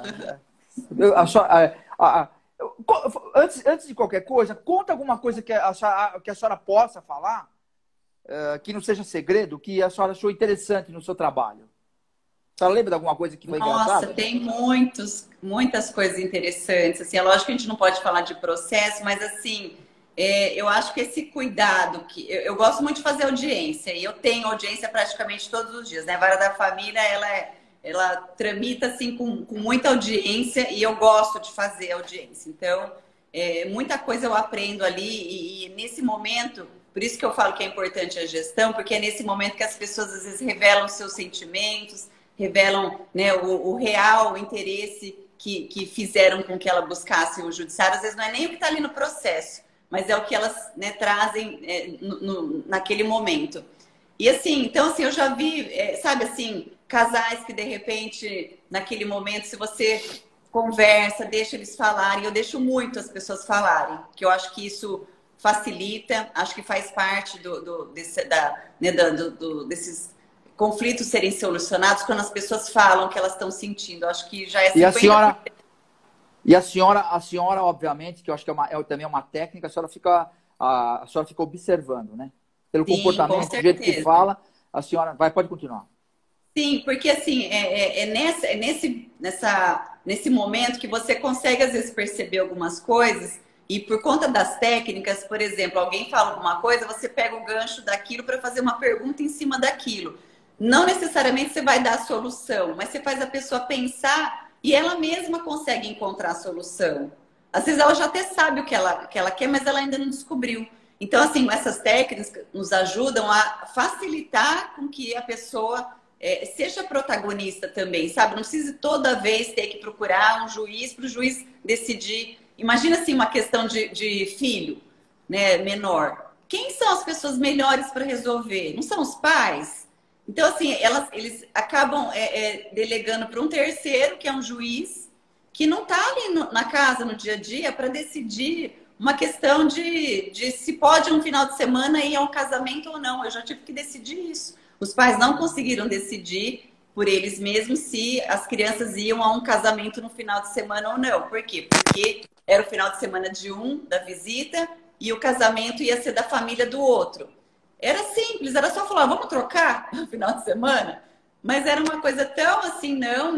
Antes de qualquer coisa, conta alguma coisa que a senhora possa falar, que não seja segredo, que a senhora achou interessante no seu trabalho. A senhora lembra de alguma coisa que foi engraçada? Nossa, tem muitas coisas interessantes. Assim, é lógico que a gente não pode falar de processo, mas assim, eu acho que esse cuidado, que eu gosto muito de fazer audiência, e eu tenho audiência praticamente todos os dias, né? A Vara da Família, ela tramita assim com muita audiência e eu gosto de fazer audiência. Então, muita coisa eu aprendo ali e nesse momento, por isso que eu falo que é importante a gestão, porque é nesse momento que as pessoas às vezes revelam seus sentimentos, revelam, né, o real interesse que fizeram com que ela buscasse o judiciário. Às vezes não é nem o que está ali no processo, mas é o que elas, né, trazem naquele momento. E assim, então assim, eu já vi, sabe assim, casais que de repente, naquele momento, se você conversa, deixa eles falarem, eu deixo muito as pessoas falarem, que eu acho que isso facilita, acho que faz parte desses conflitos serem solucionados quando as pessoas falam o que elas estão sentindo. Eu acho que já é 50%. E a senhora, obviamente, que eu acho que também é uma técnica, a senhora fica observando, né? Pelo Sim, comportamento, do jeito que fala, a senhora pode continuar. Sim, porque assim, nesse momento que você consegue às vezes perceber algumas coisas e por conta das técnicas, por exemplo, alguém fala alguma coisa, você pega o gancho daquilo para fazer uma pergunta em cima daquilo. Não necessariamente você vai dar a solução, mas você faz a pessoa pensar e ela mesma consegue encontrar a solução. Às vezes ela já até sabe o que ela quer, mas ela ainda não descobriu. Então, assim, essas técnicas nos ajudam a facilitar com que a pessoa seja protagonista também, sabe? Não precisa toda vez ter que procurar um juiz para o juiz decidir. Imagina assim uma questão de filho, né, menor. Quem são as pessoas melhores para resolver? Não são os pais? Então, assim, eles acabam delegando para um terceiro, que é um juiz, que não está ali na casa, no dia a dia, para decidir uma questão de se pode um final de semana ir a um casamento ou não. Eu já tive que decidir isso. Os pais não conseguiram decidir por eles mesmos se as crianças iam a um casamento no final de semana ou não. Por quê? Porque era o final de semana de um, da visita, e o casamento ia ser da família do outro. Era simples, era só falar, vamos trocar no final de semana? Mas era uma coisa tão assim, não,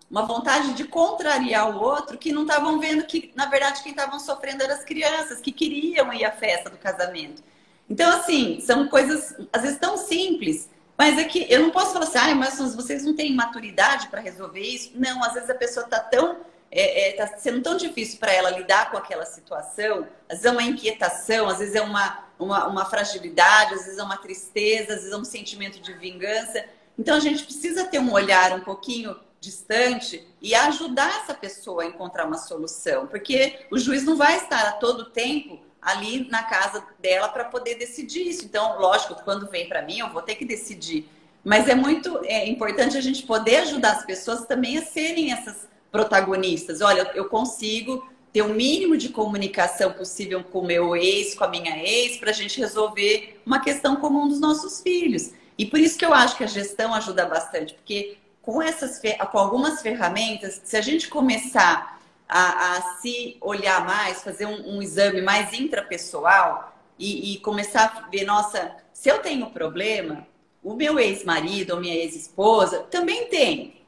uma vontade de contrariar o outro, que não estavam vendo que, na verdade, quem estavam sofrendo eram as crianças, que queriam ir à festa do casamento. Então, assim, são coisas, às vezes, tão simples, mas é que eu não posso falar assim, mas vocês não têm maturidade para resolver isso? Não, às vezes a pessoa está tá sendo tão difícil para ela lidar com aquela situação, às vezes é uma inquietação, às vezes é uma fragilidade, às vezes é uma tristeza, às vezes é um sentimento de vingança. Então, a gente precisa ter um olhar um pouquinho distante e ajudar essa pessoa a encontrar uma solução, porque o juiz não vai estar a todo tempo ali na casa dela para poder decidir isso. Então, lógico, quando vem para mim, eu vou ter que decidir. Mas é muito importante a gente poder ajudar as pessoas também a serem essas protagonistas. Olha, eu consigo ter o mínimo de comunicação possível com o meu ex, com a minha ex, para a gente resolver uma questão comum dos nossos filhos. E por isso que eu acho que a gestão ajuda bastante, porque com algumas ferramentas, se a gente começar a se olhar mais, fazer um exame mais intrapessoal e começar a ver, nossa, se eu tenho problema, o meu ex-marido ou minha ex-esposa também tem.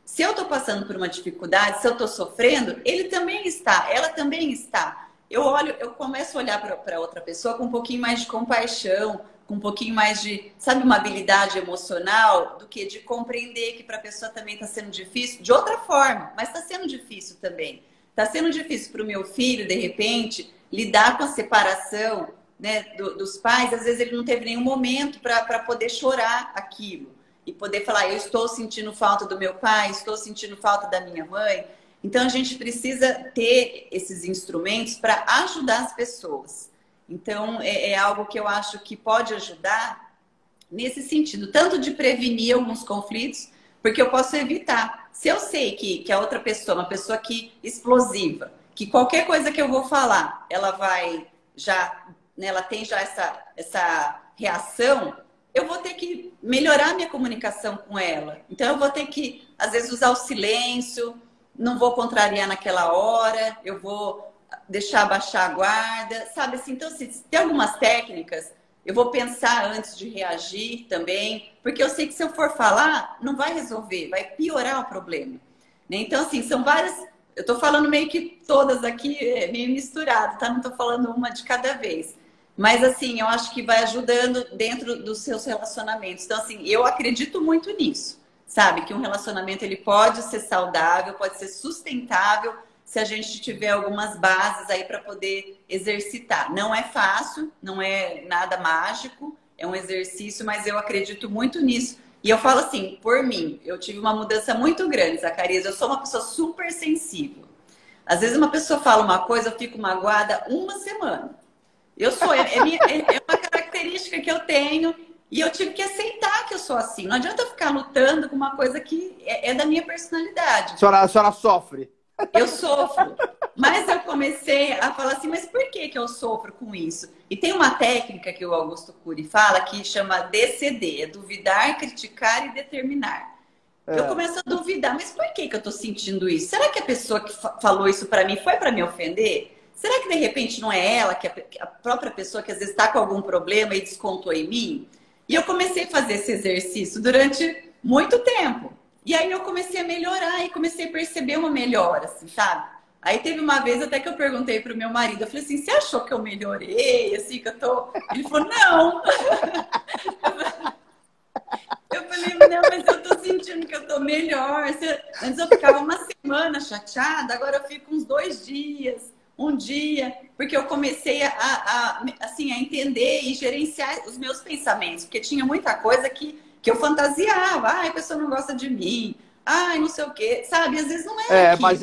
Se eu estou passando por uma dificuldade, se eu estou sofrendo, ele também está, ela também está. Eu começo a olhar para outra pessoa com um pouquinho mais de compaixão, com um pouquinho mais de, sabe, uma habilidade emocional, do que de compreender que para a pessoa também está sendo difícil, de outra forma, mas está sendo difícil também. Está sendo difícil para o meu filho, de repente, lidar com a separação, né, dos pais. Às vezes ele não teve nenhum momento para poder chorar aquilo e poder falar, eu estou sentindo falta do meu pai, estou sentindo falta da minha mãe. Então a gente precisa ter esses instrumentos para ajudar as pessoas. Então é algo que eu acho que pode ajudar nesse sentido, tanto de prevenir alguns conflitos, porque eu posso evitar. Se eu sei que a outra pessoa, uma pessoa explosiva, que qualquer coisa que eu vou falar, ela vai já, né, ela tem já essa reação, eu vou ter que melhorar minha comunicação com ela. Então eu vou ter que, às vezes, usar o silêncio, não vou contrariar naquela hora, eu vou deixar baixar a guarda, sabe assim? Então, se tem algumas técnicas, eu vou pensar antes de reagir também, porque eu sei que se eu for falar, não vai resolver, vai piorar o problema, né? Então, assim, são várias... Eu estou falando meio que todas aqui, meio misturado, tá? Não estou falando uma de cada vez. Mas, assim, eu acho que vai ajudando dentro dos seus relacionamentos. Então, assim, eu acredito muito nisso, sabe? Que um relacionamento, ele pode ser saudável, pode ser sustentável, se a gente tiver algumas bases aí para poder exercitar. Não é fácil, não é nada mágico, é um exercício, mas eu acredito muito nisso. E eu falo assim, por mim, eu tive uma mudança muito grande, Zacarias. Eu sou uma pessoa super sensível. Às vezes uma pessoa fala uma coisa, eu fico magoada uma semana. É uma característica que eu tenho e eu tive que aceitar que eu sou assim. Não adianta eu ficar lutando com uma coisa que é da minha personalidade. A senhora sofre. Eu sofro. Mas eu comecei a falar assim, mas por que eu sofro com isso? E tem uma técnica que o Augusto Cury fala que chama DCD, é duvidar, criticar e determinar. Eu começo a duvidar, mas por que eu tô sentindo isso? Será que a pessoa que falou isso para mim foi para me ofender? Será que de repente não é ela, que a própria pessoa que às vezes está com algum problema e descontou em mim? E eu comecei a fazer esse exercício durante muito tempo. E aí eu comecei a melhorar e comecei a perceber uma melhora, assim, sabe? Aí teve uma vez até que eu perguntei pro meu marido, eu falei assim, você achou que eu melhorei, assim, que eu tô... Ele falou, não. Eu falei, não, mas eu tô sentindo que eu tô melhor. Antes eu ficava uma semana chateada, agora eu fico uns 2 dias, um dia, porque eu comecei assim, a entender e gerenciar os meus pensamentos, porque tinha muita coisa que eu fantasiava. Ai, a pessoa não gosta de mim. Ai, não sei o quê. Sabe, às vezes não é aquilo. Mas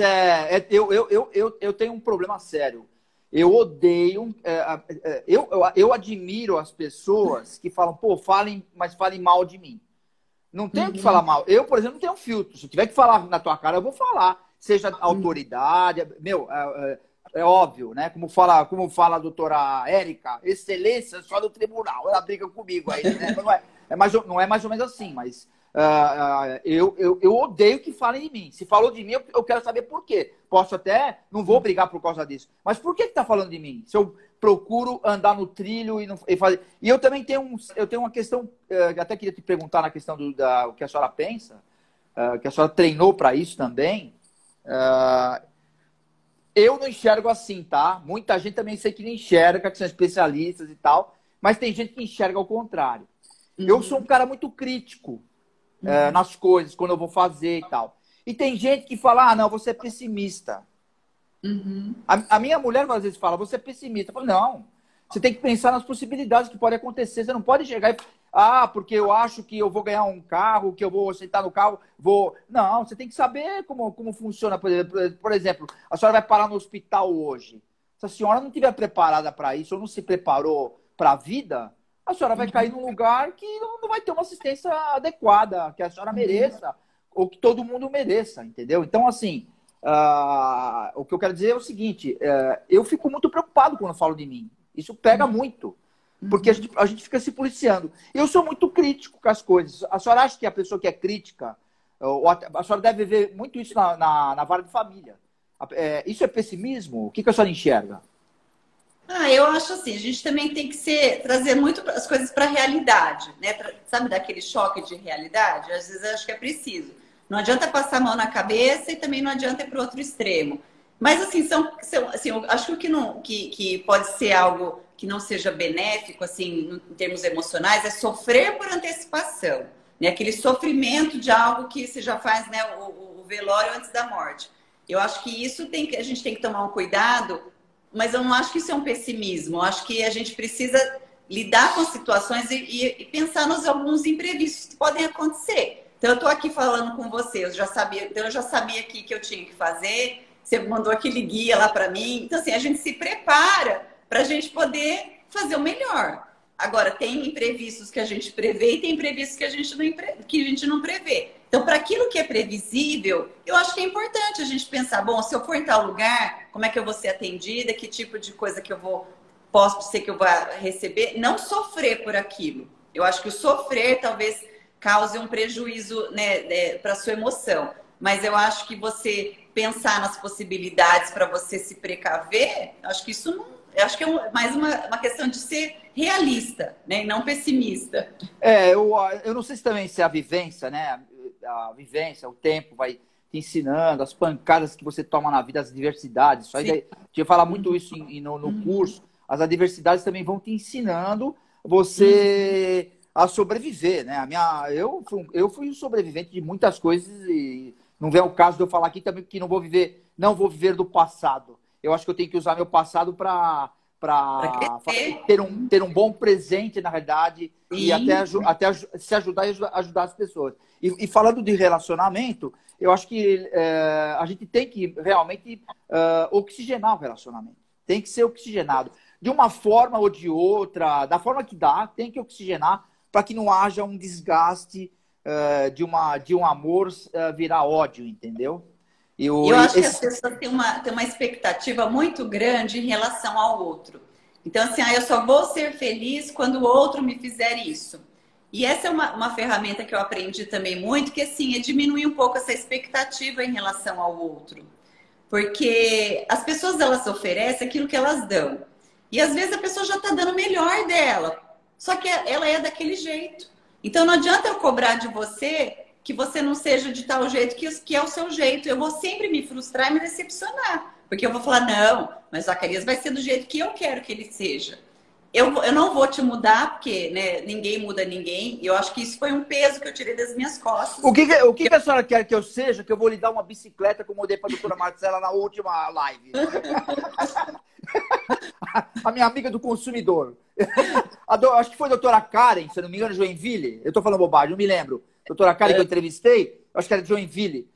eu tenho um problema sério. Eu odeio... eu admiro as pessoas que falam, pô, mas falem mal de mim. Não tenho que falar mal. Eu, por exemplo, não tenho filtro. Se tiver que falar na tua cara, eu vou falar. Seja autoridade... Meu, é óbvio, né? Como fala a doutora Érica, excelência só do tribunal. Ela briga comigo aí, né? Não é mais ou menos assim, mas eu odeio que falem de mim. Se falou de mim, eu quero saber por quê. Não vou brigar por causa disso. Mas por que tá falando de mim? Se eu procuro andar no trilho e fazer... E eu também tenho uma questão, até queria te perguntar na questão do que a senhora pensa, que a senhora treinou para isso também. Eu não enxergo assim, tá? Muita gente também sei que não enxerga, que são especialistas e tal, mas tem gente que enxerga ao contrário. Eu sou um cara muito crítico nas coisas, quando eu vou fazer e tal. E tem gente que fala, não, você é pessimista. A minha mulher às vezes fala, você é pessimista. Eu falo, não, você tem que pensar nas possibilidades que podem acontecer. Você não pode chegar e porque eu acho que eu vou ganhar um carro, que eu vou sentar no carro, vou... Não, você tem que saber como funciona. Por exemplo, a senhora vai parar no hospital hoje. Se a senhora não estiver preparada para isso, ou não se preparou para a vida, a senhora vai cair num lugar que não vai ter uma assistência adequada, que a senhora mereça, ou que todo mundo mereça, entendeu? Então, assim, o que eu quero dizer é o seguinte, eu fico muito preocupado quando eu falo de mim. Isso pega muito, porque a gente fica se policiando. Eu sou muito crítico com as coisas. A senhora acha que a pessoa que é crítica, a senhora deve ver muito isso na vara de família. Isso é pessimismo? O que a senhora enxerga? Eu acho assim, a gente também tem que trazer muito as coisas para a realidade, né? Sabe, daquele choque de realidade? Às vezes eu acho que é preciso. Não adianta passar a mão na cabeça e também não adianta ir para o outro extremo. Mas, assim, assim, eu acho que pode ser algo que não seja benéfico, assim, em termos emocionais, é sofrer por antecipação, né? Aquele sofrimento de algo que você já faz, né? O velório antes da morte. Eu acho que isso a gente tem que tomar um cuidado, mas eu não acho que isso é um pessimismo. Eu acho que a gente precisa lidar com situações e pensar nos alguns imprevistos que podem acontecer. Então, eu estou aqui falando com você, eu já sabia aqui que eu tinha que fazer, você mandou aquele guia lá para mim. Então, assim, a gente se prepara para a gente poder fazer o melhor. Agora, tem imprevistos que a gente prevê e tem imprevistos que a gente não prevê. Então, para aquilo que é previsível, eu acho que é importante a gente pensar, bom, se eu for em tal lugar, como é que eu vou ser atendida, que tipo de coisa que posso ser que eu vá receber, não sofrer por aquilo. Eu acho que o sofrer talvez cause um prejuízo, né, para a sua emoção. Mas eu acho que você pensar nas possibilidades para você se precaver, acho que isso não. Eu acho que é mais uma questão de ser realista, né, e não pessimista. Eu não sei se também se a vivência, né? A vivência, o tempo vai te ensinando, as pancadas que você toma na vida, as diversidades. Isso aí, a gente fala muito isso no curso. As adversidades também vão te ensinando você a sobreviver, né? Eu fui um sobrevivente de muitas coisas e não vem o caso de eu falar aqui também que não vou viver do passado. Eu acho que eu tenho que usar meu passado para ter um bom presente, na realidade, e até se ajudar e ajudar as pessoas. E falando de relacionamento, eu acho que a gente tem que realmente oxigenar o relacionamento. Tem que ser oxigenado. De uma forma ou de outra, da forma que dá, tem que oxigenar para que não haja um desgaste de um amor virar ódio, entendeu? Eu acho que as pessoas têm uma expectativa muito grande em relação ao outro. Então, assim, eu só vou ser feliz quando o outro me fizer isso. E essa é uma ferramenta que eu aprendi também muito, que assim, é diminuir um pouco essa expectativa em relação ao outro. Porque as pessoas, elas oferecem aquilo que elas dão. E às vezes a pessoa já está dando o melhor dela. Só que ela é daquele jeito. Então não adianta eu cobrar de você que você não seja de tal jeito que é o seu jeito. Eu vou sempre me frustrar e me decepcionar. Porque eu vou falar, não, mas o Zacarias vai ser do jeito que eu quero que ele seja. Eu não vou te mudar, porque, né, ninguém muda ninguém. E eu acho que isso foi um peso que eu tirei das minhas costas. O que a senhora quer que eu seja? Que eu vou lhe dar uma bicicleta, como eu dei para a doutora Marcela na última live. A minha amiga do consumidor. Acho que foi a doutora Karen, se eu não me engano, Joinville. Eu estou falando bobagem, não me lembro. Doutora Karen que eu entrevistei, acho que era de Joinville,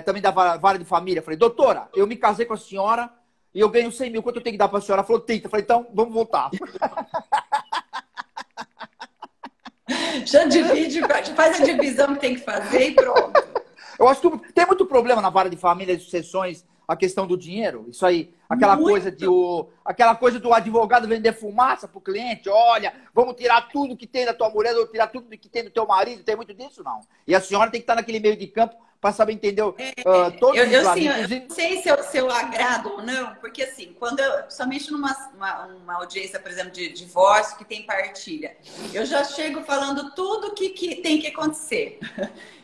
também da vara de família. Falei, doutora, eu me casei com a senhora e eu ganho 100 mil. Quanto eu tenho que dar para a senhora? Ela falou, 30. Falei, então, vamos voltar. Já divide, faz a divisão que tem que fazer e pronto. Eu acho que tem muito problema na vara de família, de sucessões, a questão do dinheiro. Isso aí, aquela coisa do advogado vender fumaça pro cliente. Olha, vamos tirar tudo que tem da tua mulher, vamos tirar tudo que tem do teu marido. Tem muito disso, não. E a senhora tem que estar naquele meio de campo para saber entender todos os lados. Eu não sei se eu agrado ou não, porque assim, somente numa audiência, por exemplo, de divórcio, que tem partilha, eu já chego falando tudo que tem que acontecer.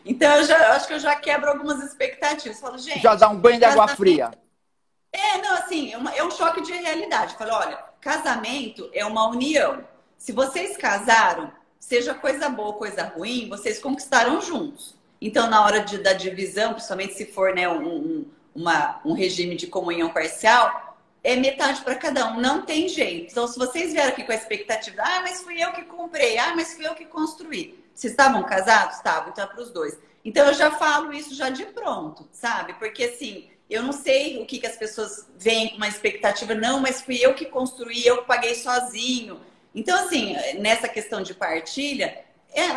Então, eu acho que eu já quebro algumas expectativas. Falo, gente... Já dá um banho de água fria. Não, assim, é um choque de realidade. Falo, olha, casamento é uma união. Se vocês casaram, seja coisa boa ou coisa ruim, vocês conquistaram juntos. Então, na hora da divisão, principalmente se for, né, um regime de comunhão parcial, é metade para cada um, não tem jeito. Então, se vocês vieram aqui com a expectativa, mas fui eu que comprei, mas fui eu que construí. Vocês estavam casados? Estavam, então é para os dois. Então, eu já falo isso já de pronto, sabe? Porque, assim, eu não sei o que as pessoas veem com uma expectativa, não, mas fui eu que construí, eu que paguei sozinho. Então, assim, nessa questão de partilha,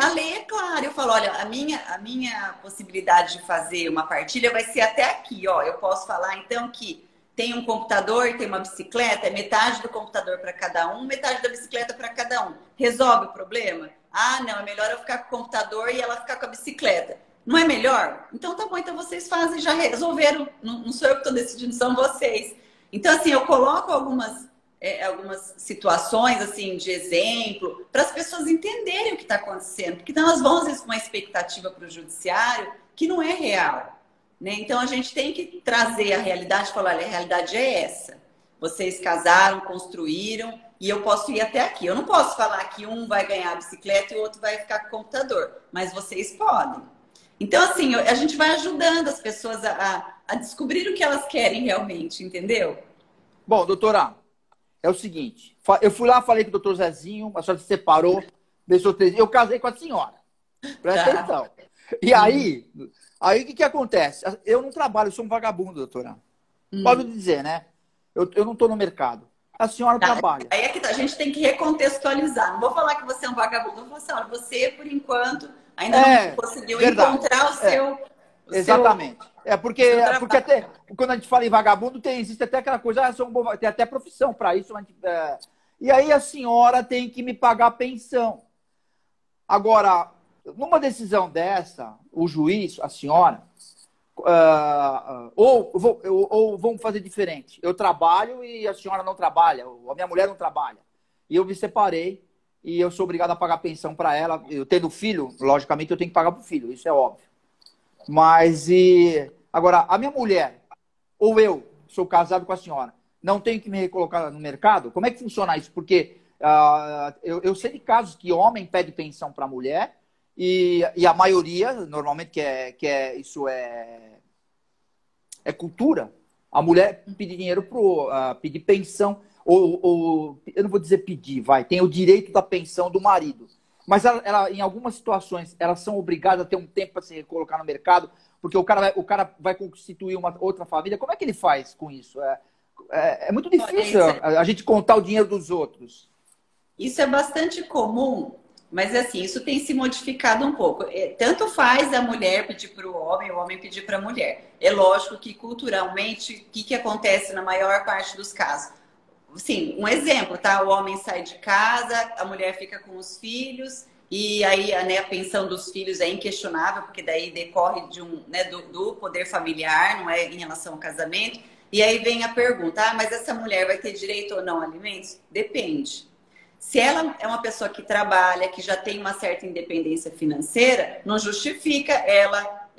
A lei é clara. Eu falo, olha, a minha possibilidade de fazer uma partilha vai ser até aqui, ó. Eu posso falar, então, que tem um computador, tem uma bicicleta, é metade do computador para cada um, metade da bicicleta para cada um. Resolve o problema? Ah, não, é melhor eu ficar com o computador e ela ficar com a bicicleta. Não é melhor? Então tá bom, então vocês fazem, já resolveram. Não sou eu que estou decidindo, são vocês. Então, assim, eu coloco algumas situações assim de exemplo para as pessoas entenderem o que está acontecendo, porque então elas vão às vezes com uma expectativa para o judiciário que não é real, né? Então a gente tem que trazer a realidade e falar, olha, a realidade é essa. Vocês casaram, construíram e eu posso ir até aqui. Eu não posso falar que um vai ganhar a bicicleta e o outro vai ficar com o computador, mas vocês podem. Então, assim, a gente vai ajudando as pessoas a descobrir o que elas querem realmente, entendeu? Bom, doutora, é o seguinte, eu fui lá, falei com o doutor Zezinho, a senhora se separou, deixou 3 eu casei com a senhora. Presta atenção. E aí o que acontece? Eu não trabalho, eu sou um vagabundo, doutora. Pode dizer, né? Eu não estou no mercado. A senhora trabalha. Aí é que a gente tem que recontextualizar. Não vou falar que você é um vagabundo, vou falar assim, olha, você, por enquanto, ainda não conseguiu encontrar o seu... Exatamente. Porque até quando a gente fala em vagabundo, existe até aquela coisa, tem até profissão para isso. E aí a senhora tem que me pagar pensão. Agora, numa decisão dessa, o juiz, a senhora, ou vamos fazer diferente. Eu trabalho e a senhora não trabalha, ou a minha mulher não trabalha. E eu me separei e eu sou obrigado a pagar pensão para ela. Eu tendo filho, logicamente eu tenho que pagar para o filho, isso é óbvio. Mas, agora, a minha mulher, ou eu, sou casado com a senhora, não tenho que me recolocar no mercado? Como é que funciona isso? Porque eu sei de casos que homem pede pensão para a mulher e a maioria, normalmente, isso é cultura. A mulher pedir dinheiro, pedir pensão, ou eu não vou dizer pedir, tem o direito da pensão do marido. Mas em algumas situações, elas são obrigadas a ter um tempo para se colocar no mercado, porque o cara vai constituir uma outra família. Como é que ele faz com isso? É muito difícil a gente contar o dinheiro dos outros. Isso é bastante comum, mas assim, isso tem se modificado um pouco. Tanto faz a mulher pedir para o homem pedir para a mulher. É lógico que culturalmente, o que acontece na maior parte dos casos? Sim, um exemplo, tá? O homem sai de casa, a mulher fica com os filhos, e aí né, a pensão dos filhos é inquestionável, porque daí decorre do poder familiar, não é em relação ao casamento. E aí vem a pergunta, mas essa mulher vai ter direito ou não a alimentos? Depende. Se ela é uma pessoa que trabalha, que já tem uma certa independência financeira, não justifica ela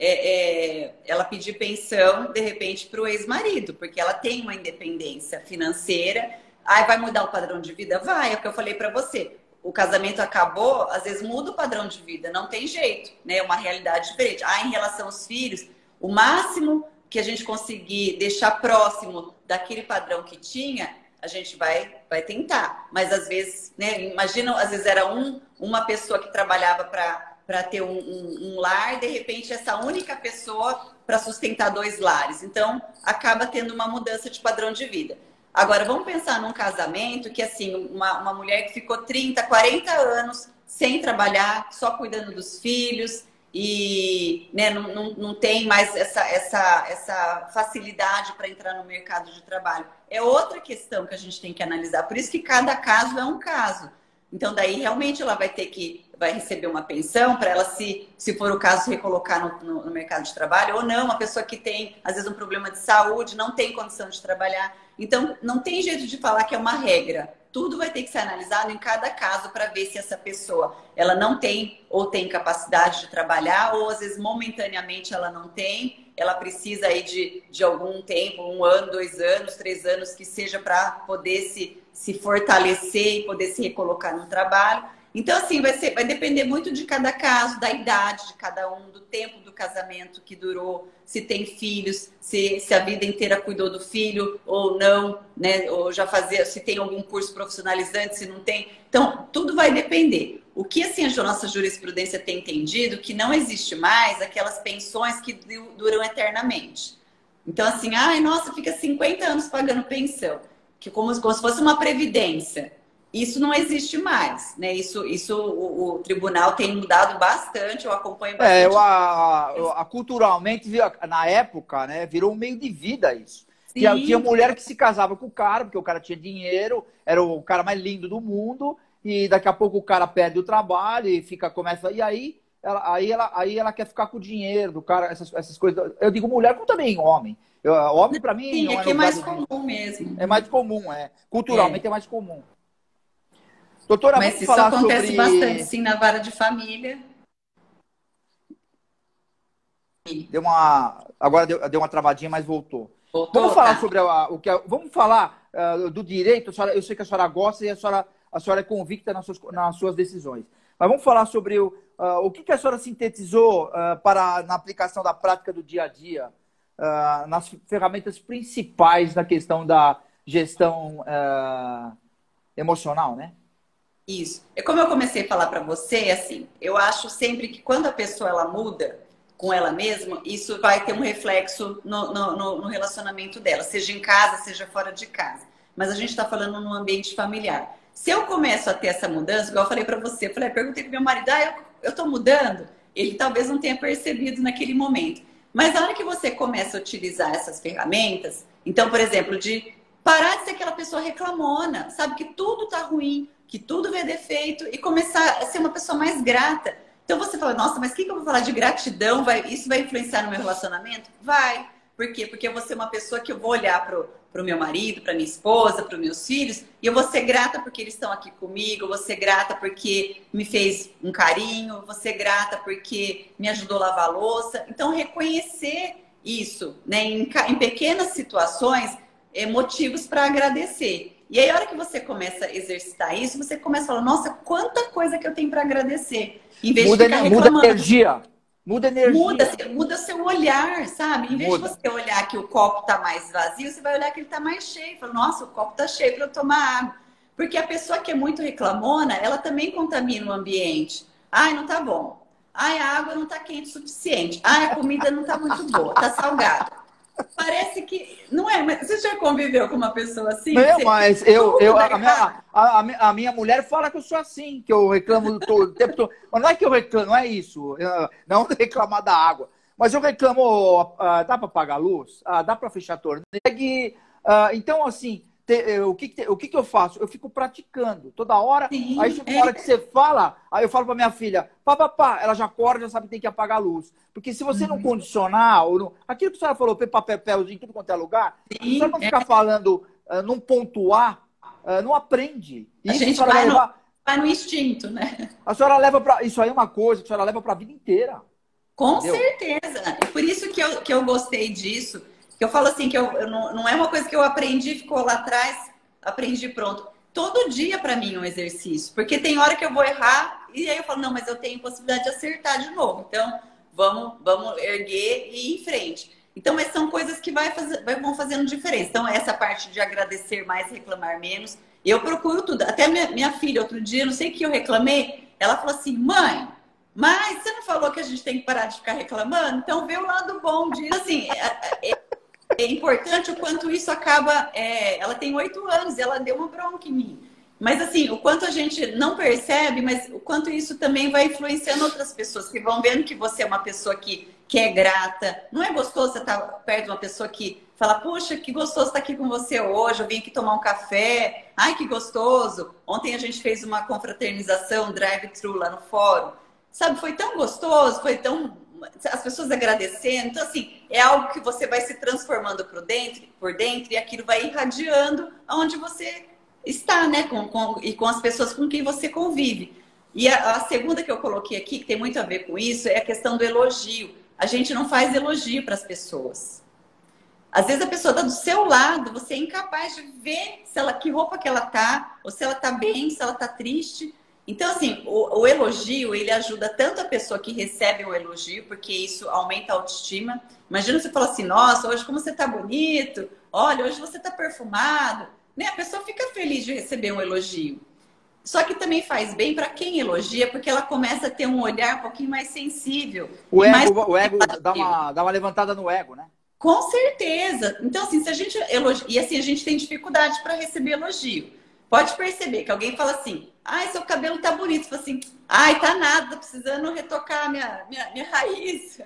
pedir pensão, de repente, para o ex-marido, porque ela tem uma independência financeira. Vai mudar o padrão de vida? Vai, é o que eu falei para você. O casamento acabou, às vezes muda o padrão de vida, não tem jeito, né? É uma realidade diferente. Em relação aos filhos, o máximo que a gente conseguir deixar próximo daquele padrão que tinha, a gente vai tentar. Mas às vezes, né? Imagina, às vezes era uma pessoa que trabalhava para ter um lar, de repente essa única pessoa para sustentar 2 lares. Então, acaba tendo uma mudança de padrão de vida. Agora, vamos pensar num casamento que, assim, uma mulher que ficou 30, 40 anos sem trabalhar, só cuidando dos filhos e né, não tem mais essa facilidade para entrar no mercado de trabalho. É outra questão que a gente tem que analisar. Por isso que cada caso é um caso. Então, daí, realmente, ela vai receber uma pensão para ela, se for o caso, se recolocar no mercado de trabalho, ou não, uma pessoa que tem, às vezes, um problema de saúde, não tem condição de trabalhar. Então, não tem jeito de falar que é uma regra. Tudo vai ter que ser analisado em cada caso para ver se essa pessoa ela não tem ou tem capacidade de trabalhar, ou às vezes momentaneamente ela não tem, ela precisa aí de algum tempo, 1 ano, 2 anos, 3 anos, que seja para poder se fortalecer e poder se recolocar no trabalho. Então, assim, vai depender muito de cada caso, da idade de cada um, do tempo do casamento que durou, se tem filhos, se a vida inteira cuidou do filho ou não, né? Ou se tem algum curso profissionalizante, se não tem. Então, tudo vai depender. O que, assim, a nossa jurisprudência tem entendido, que não existe mais aquelas pensões que duram eternamente. Então, assim, nossa, fica 50 anos pagando pensão, que como se fosse uma previdência. isso não existe mais, né? Isso o tribunal tem mudado bastante, eu acompanho bastante. Culturalmente, na época, né, virou um meio de vida isso. Sim. Tinha mulher que se casava com o cara, porque o cara tinha dinheiro, era o cara mais lindo do mundo, e daqui a pouco o cara perde o trabalho e começa. E aí ela quer ficar com o dinheiro do cara, essas coisas. Eu digo mulher, como também homem. Homem, para mim, sim, não aqui é mais comum mesmo. É mais comum, culturalmente é mais comum. Doutora, mas isso acontece bastante, sim, na vara de família. Agora deu uma travadinha, mas voltou. Vamos falar sobre vamos falar do direito. Eu sei que a senhora gosta e a senhora é convicta nas suas decisões. Mas vamos falar sobre o que a senhora sintetizou na aplicação da prática do dia a dia, nas ferramentas principais da questão da gestão emocional, né? Isso. É como eu comecei a falar para você, assim, eu acho sempre que quando a pessoa ela muda com ela mesma, isso vai ter um reflexo no relacionamento dela, seja em casa, seja fora de casa. Mas a gente está falando no ambiente familiar. Se eu começo a ter essa mudança, igual eu falei para você, perguntei para meu marido, eu estou mudando? Ele talvez não tenha percebido naquele momento. Mas na hora que você começa a utilizar essas ferramentas, então, por exemplo, de parar de ser aquela pessoa reclamona, sabe que tudo tá ruim, que tudo vê defeito e começar a ser uma pessoa mais grata. Então você fala, nossa, mas o que eu vou falar de gratidão? Isso vai influenciar no meu relacionamento? Vai. Por quê? Porque eu vou ser uma pessoa que eu vou olhar pro meu marido, pra minha esposa, pros meus filhos, e eu vou ser grata porque eles estão aqui comigo, eu vou ser grata porque me fez um carinho, eu vou ser grata porque me ajudou a lavar a louça. Então, reconhecer isso, né, em pequenas situações, motivos para agradecer. E aí, a hora que você começa a exercitar isso, você começa a falar, nossa, quanta coisa que eu tenho para agradecer. Em vez de ficar reclamando. Muda energia. Muda seu olhar, sabe? Em vez de você olhar que o copo tá mais vazio, você vai olhar que ele tá mais cheio. Fala, nossa, o copo tá cheio para eu tomar água. Porque a pessoa que é muito reclamona, ela também contamina o ambiente. Ai, não tá bom. Ai, a água não tá quente o suficiente. Ai, a comida não tá muito boa, tá salgada. Parece que... Não é? Mas você já conviveu com uma pessoa assim? Não, mas a minha mulher fala que eu sou assim, que eu reclamo o tempo todo. Mas não é que eu reclamo, não é isso. Não reclamar da água. Mas eu reclamo, dá para apagar a luz? Dá para fechar a torneira? Então, assim, o que eu faço? Eu fico praticando toda hora. Sim, aí chega uma hora que você fala, aí eu falo para minha filha, pá, ela já acorda, já sabe que tem que apagar a luz. Porque se você não condicionar, aquilo que a senhora falou, papelzinho, tudo quanto é lugar, se a senhora não ficar falando, não pontuar, não aprende. A gente vai no instinto, né? A senhora leva para... Isso aí é uma coisa que a senhora leva para a vida inteira. Com certeza. É por isso que eu gostei disso. Que eu falo assim, que não é uma coisa que eu aprendi, ficou lá atrás, aprendi pronto. Todo dia para mim é um exercício. Porque tem hora que eu vou errar e aí eu falo, não, mas eu tenho possibilidade de acertar de novo. Então, vamos erguer e ir em frente. Então, mas são coisas que vão fazendo diferença. Então, essa parte de agradecer mais, reclamar menos. Eu procuro tudo. Até minha filha, outro dia, não sei o que eu reclamei, ela falou assim, mãe, mas você não falou que a gente tem que parar de ficar reclamando? Então, vê o lado bom disso. Assim, é importante o quanto isso acaba... ela tem 8 anos e ela deu uma bronca em mim. Mas assim, o quanto a gente não percebe, mas o quanto isso também vai influenciando outras pessoas, que vão vendo que você é uma pessoa que é grata. Não é gostoso você estar perto de uma pessoa que fala, puxa, que gostoso estar aqui com você hoje, eu vim aqui tomar um café. Ai, que gostoso. Ontem a gente fez uma confraternização, drive-thru lá no fórum. Sabe, foi tão gostoso, foi tão... As pessoas agradecendo. Então, assim, é algo que você vai se transformando por dentro e aquilo vai irradiando aonde você está, né? E com as pessoas com quem você convive. E a segunda que eu coloquei aqui, que tem muito a ver com isso, é a questão do elogio. A gente não faz elogio para as pessoas. Às vezes a pessoa está do seu lado, você é incapaz de ver que roupa que ela tá, ou se ela tá bem, se ela tá triste. Então, assim, o elogio, ele ajuda tanto a pessoa que recebe o elogio, porque isso aumenta a autoestima. Imagina você falar assim, nossa, hoje como você tá bonito, olha, hoje você tá perfumado. Né? A pessoa fica feliz de receber um elogio. Só que também faz bem para quem elogia, porque ela começa a ter um olhar um pouquinho mais sensível. O ego dá uma levantada no ego, né? Com certeza. Então, assim, se a gente elogia... E assim, a gente tem dificuldade para receber elogio. Pode perceber que alguém fala assim, ai, seu cabelo tá bonito. Você fala assim, ai, tá nada, tô precisando retocar minha raiz.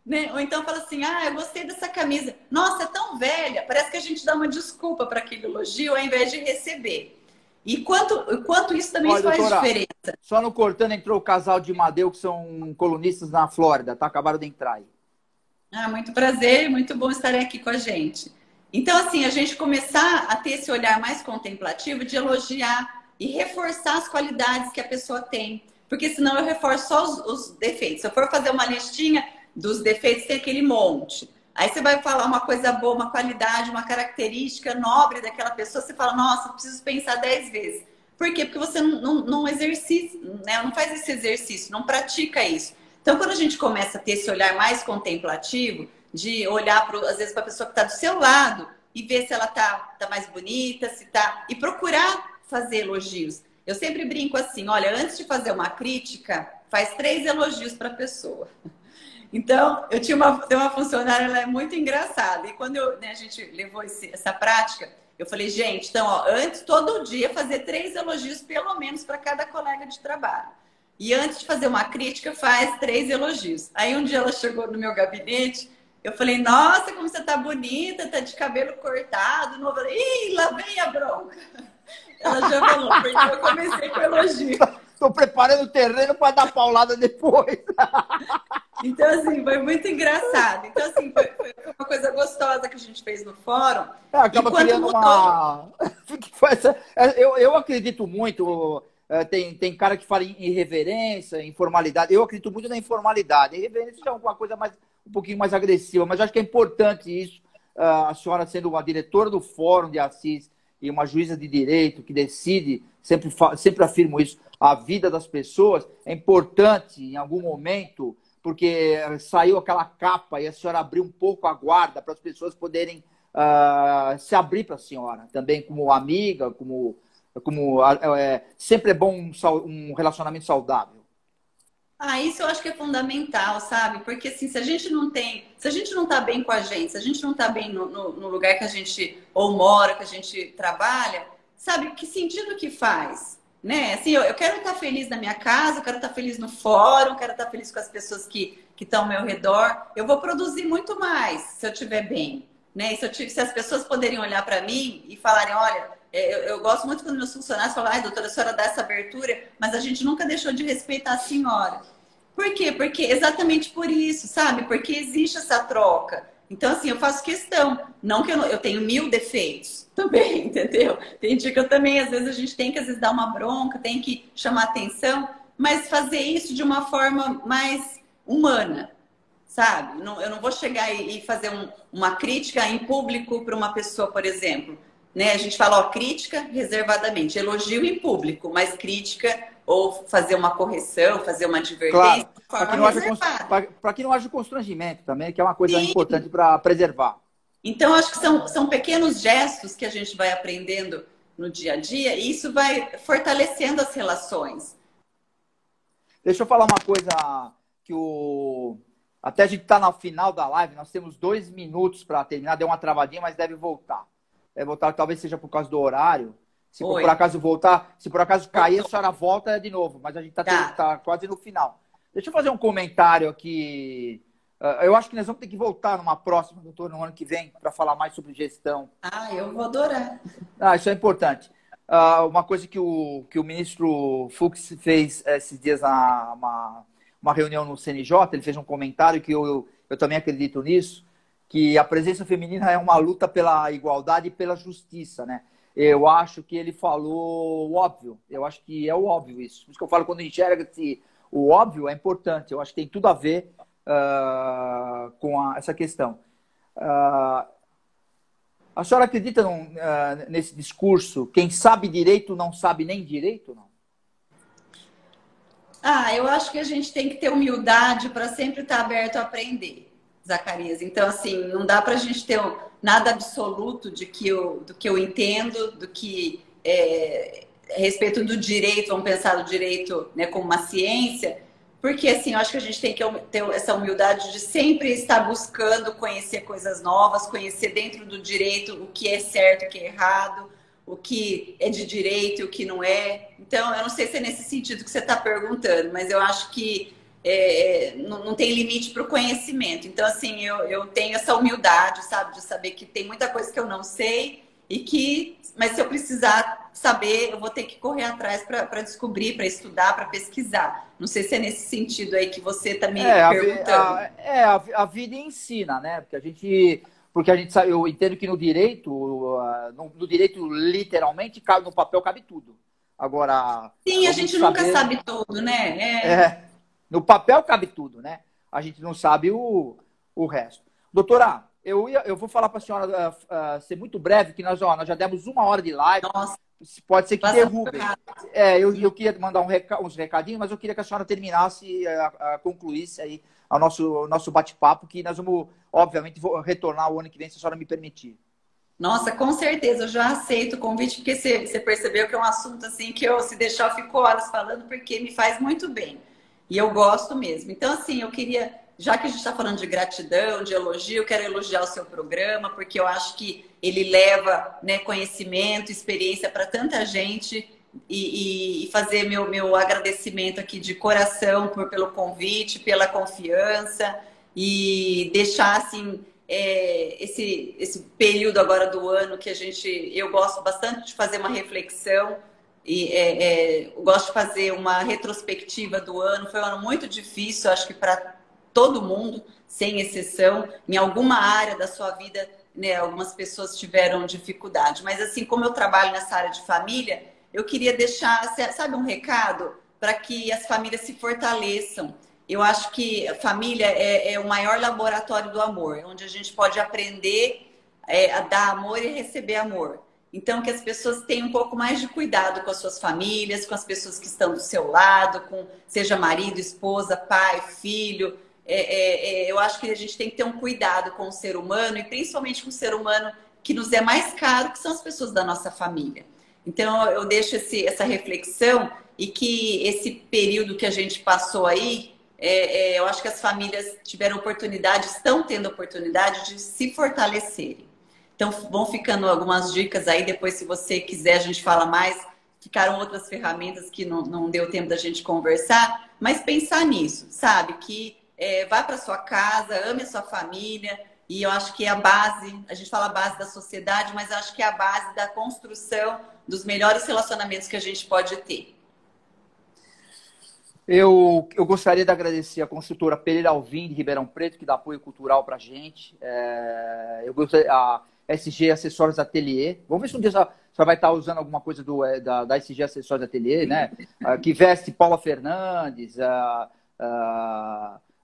Né? Ou então fala assim, ah, eu gostei dessa camisa. Nossa, é tão velha. Parece que a gente dá uma desculpa para aquele elogio ao invés de receber. E quanto isso também Olha, faz doutora, diferença. só no Cortando entrou o casal de Madeu, que são colunistas na Flórida, tá? Acabaram de entrar aí. Ah, muito prazer, muito bom estar aqui com a gente. Então, assim, a gente começar a ter esse olhar mais contemplativo de elogiar e reforçar as qualidades que a pessoa tem. Porque senão eu reforço só os defeitos. Se eu for fazer uma listinha dos defeitos, tem aquele monte. Aí você vai falar uma coisa boa, uma qualidade, uma característica nobre daquela pessoa, você fala, nossa, eu preciso pensar 10 vezes. Por quê? Porque você não exercita, né? Não faz esse exercício, não pratica isso. Então, quando a gente começa a ter esse olhar mais contemplativo, de olhar, às vezes, para a pessoa que está do seu lado e ver se ela tá mais bonita, se tá. E procurar fazer elogios. Eu sempre brinco assim: olha, antes de fazer uma crítica, faz 3 elogios para a pessoa. Então, tenho uma funcionária, ela é muito engraçada. E quando a gente levou essa prática, eu falei, gente, então, ó, antes, todo dia, fazer 3 elogios, pelo menos, para cada colega de trabalho. E antes de fazer uma crítica, faz 3 elogios. Aí um dia ela chegou no meu gabinete, eu falei, nossa, como você tá bonita, tá de cabelo cortado. Novo. Eu falei, ih, lá vem a bronca. Ela já falou, porque eu comecei com elogio. Tô preparando o terreno para dar paulada depois. Então, assim, foi muito engraçado. Então, assim, foi uma coisa gostosa que a gente fez no fórum. Acaba criando uma... Eu acredito muito... Tem cara que fala em irreverência, informalidade. Eu acredito muito na informalidade. Irreverência é uma coisa um pouquinho mais agressiva, mas acho que é importante isso. A senhora sendo uma diretora do Fórum de Assis e uma juíza de direito que decide, sempre afirmo isso, a vida das pessoas, é importante em algum momento, porque saiu aquela capa e a senhora abriu um pouco a guarda para as pessoas poderem se abrir para a senhora, também como amiga, sempre é bom um relacionamento saudável. Ah, isso eu acho que é fundamental, sabe? Porque assim, se a gente não tá bem com a gente, se a gente não tá bem no lugar que a gente ou mora, que a gente trabalha, sabe? Que sentido que faz? Né? Assim, eu quero estar feliz na minha casa, eu quero estar feliz no fórum, quero estar feliz com as pessoas que estão ao meu redor. Eu vou produzir muito mais se eu estiver bem, né? E se as pessoas poderem olhar para mim e falarem, olha, eu gosto muito quando meus funcionários falam, ai, doutora, a senhora dá essa abertura, mas a gente nunca deixou de respeitar a senhora. Por quê? Porque exatamente por isso, sabe? Porque existe essa troca. Então, assim, eu faço questão. Não que eu tenho 1000 defeitos também, entendeu? Tem dia que eu também, às vezes, a gente tem que, às vezes, dar uma bronca, tem que chamar atenção, mas fazer isso de uma forma mais humana, sabe? Eu não vou chegar e fazer uma crítica em público para uma pessoa, por exemplo. Né? A gente fala, ó, crítica reservadamente, elogio em público, mas crítica ou fazer uma correção, fazer uma advertência, claro, para que não haja constrangimento também, que é uma coisa Sim. importante para preservar. Então, acho que são pequenos gestos que a gente vai aprendendo no dia a dia e isso vai fortalecendo as relações. Deixa eu falar uma coisa que até a gente está no final da live, nós temos 2 minutos para terminar, deu uma travadinha, mas deve voltar. Deve voltar, talvez seja por causa do horário. Se por acaso voltar, se por acaso cair, a senhora volta de novo, mas a gente tá quase no final. Deixa eu fazer um comentário aqui. Eu acho que nós vamos ter que voltar numa próxima, doutor, no ano que vem, para falar mais sobre gestão. Ah, eu vou adorar. Isso é importante. Uma coisa que o ministro Fux fez esses dias uma reunião no CNJ, ele fez um comentário que eu também acredito nisso, que a presença feminina é uma luta pela igualdade e pela justiça, né? Eu acho que ele falou o óbvio. Eu acho que é o óbvio isso. Por isso que eu falo, quando enxerga-se o óbvio, é importante. Eu acho que tem tudo a ver com essa questão. A senhora acredita nesse discurso? Quem sabe direito não sabe nem direito, não? Eu acho que a gente tem que ter humildade para sempre estar aberto a aprender, Zacarias. Então, assim, não dá para a gente ter nada absoluto do que eu entendo, do que a respeito do direito, vamos pensar no direito, né, como uma ciência, porque, assim, eu acho que a gente tem que ter essa humildade de sempre estar buscando conhecer coisas novas, conhecer dentro do direito o que é certo, o que é errado, o que é de direito e o que não é. Então, eu não sei se é nesse sentido que você está perguntando, mas eu acho que não tem limite para o conhecimento. Então, assim, eu tenho essa humildade, sabe, de saber que tem muita coisa que eu não sei mas se eu precisar saber, eu vou ter que correr atrás para descobrir, para estudar, para pesquisar. Não sei se é nesse sentido aí que você está me perguntando. A vida ensina, né? Porque a gente sabe, eu entendo que no direito, no direito literalmente, no papel cabe tudo. Agora. Sim, a gente nunca sabe tudo, né? No papel cabe tudo, né? A gente não sabe o resto. Doutora, eu vou falar para a senhora ser muito breve, que nós já demos 1 hora de live. Nossa, pode ser que derrube. Eu queria mandar uns recadinhos, mas eu queria que a senhora terminasse, concluísse aí o nosso bate-papo, que nós vamos, obviamente, retornar o ano que vem, se a senhora me permitir. Nossa, com certeza, eu já aceito o convite, porque você percebeu que é um assunto assim que se deixar eu fico horas falando, porque me faz muito bem. E eu gosto mesmo. Então, assim, eu queria, já que a gente está falando de gratidão, de elogio, eu quero elogiar o seu programa, porque eu acho que ele leva, né, conhecimento, experiência para tanta gente e fazer meu agradecimento aqui de coração pelo convite, pela confiança e deixar, assim, esse período agora do ano que eu gosto bastante de fazer uma reflexão. Eu gosto de fazer uma retrospectiva do ano. Foi um ano muito difícil, acho que para todo mundo, sem exceção. Em alguma área da sua vida, né, algumas pessoas tiveram dificuldade. Mas assim, como eu trabalho nessa área de família, eu queria deixar, sabe, um recado para que as famílias se fortaleçam. Eu acho que a família é o maior laboratório do amor, onde a gente pode aprender a dar amor e receber amor. Então, que as pessoas tenham um pouco mais de cuidado com as suas famílias, com as pessoas que estão do seu lado, seja marido, esposa, pai, filho. Eu acho que a gente tem que ter um cuidado com o ser humano e principalmente com o ser humano que nos é mais caro, que são as pessoas da nossa família. Então, eu deixo essa reflexão e que esse período que a gente passou aí, eu acho que as famílias tiveram oportunidade, estão tendo oportunidade de se fortalecerem. Então, vão ficando algumas dicas aí. Depois, se você quiser, a gente fala mais. Ficaram outras ferramentas que não deu tempo da gente conversar. Mas pensar nisso, sabe? Que vá para sua casa, ame a sua família. E eu acho que é a base, a gente fala a base da sociedade, mas acho que é a base da construção dos melhores relacionamentos que a gente pode ter. Eu gostaria de agradecer a consultora Pereira Alvim, de Ribeirão Preto, que dá apoio cultural para a gente. Eu gostaria... SG Acessórios Atelier. Vamos ver se um dia você vai estar usando alguma coisa da SG Acessórios Atelier, né? Que veste Paula Fernandes,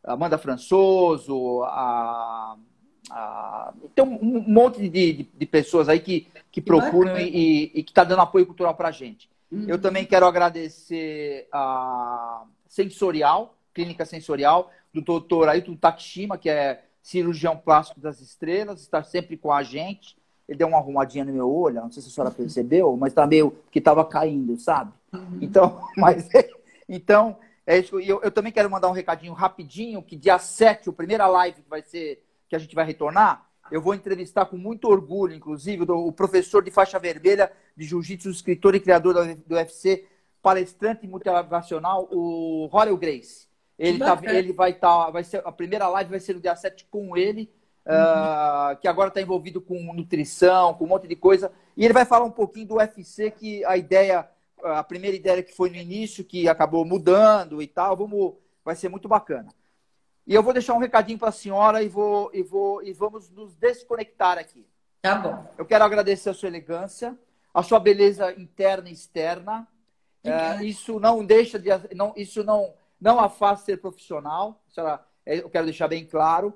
Amanda Françoso, tem um monte de pessoas aí que procuram e que está dando apoio cultural para a gente. Eu também quero agradecer a Sensorial, Clínica Sensorial, do Dr. Ailton Takishima, que é cirurgião plástico das estrelas, está sempre com a gente. Ele deu uma arrumadinha no meu olho, não sei se a senhora percebeu, mas tá meio que estava caindo, sabe? Então, é isso. Eu também quero mandar um recadinho rapidinho, que dia 7, a primeira live que a gente vai retornar, eu vou entrevistar com muito orgulho, inclusive, o professor de faixa vermelha de jiu-jitsu, escritor e criador do UFC, palestrante motivacional, o Horel Grace. Ele vai ser, a primeira live vai ser no dia 7 com ele, que agora está envolvido com nutrição, com um monte de coisa. E ele vai falar um pouquinho do UFC, que a primeira ideia que foi no início, que acabou mudando e tal, vai ser muito bacana. E eu vou deixar um recadinho para a senhora e vamos nos desconectar aqui. Tá bom. Eu quero agradecer a sua elegância, a sua beleza interna e externa. Isso não deixa de... Não a faz ser profissional. Eu quero deixar bem claro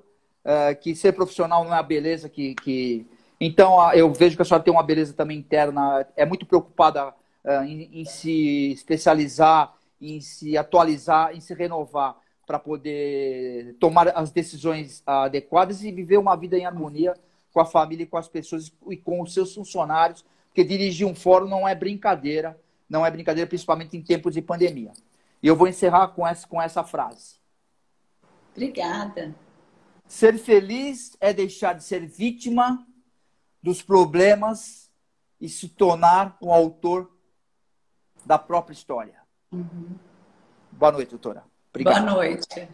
que ser profissional não é a beleza que... Então, eu vejo que a senhora tem uma beleza também interna, é muito preocupada em se especializar, em se atualizar, em se renovar para poder tomar as decisões adequadas e viver uma vida em harmonia com a família e com as pessoas e com os seus funcionários, porque dirigir um fórum não é brincadeira, principalmente em tempos de pandemia. E eu vou encerrar com essa frase. Obrigada. Ser feliz é deixar de ser vítima dos problemas e se tornar um autor da própria história. Boa noite, doutora. Obrigado. Boa noite.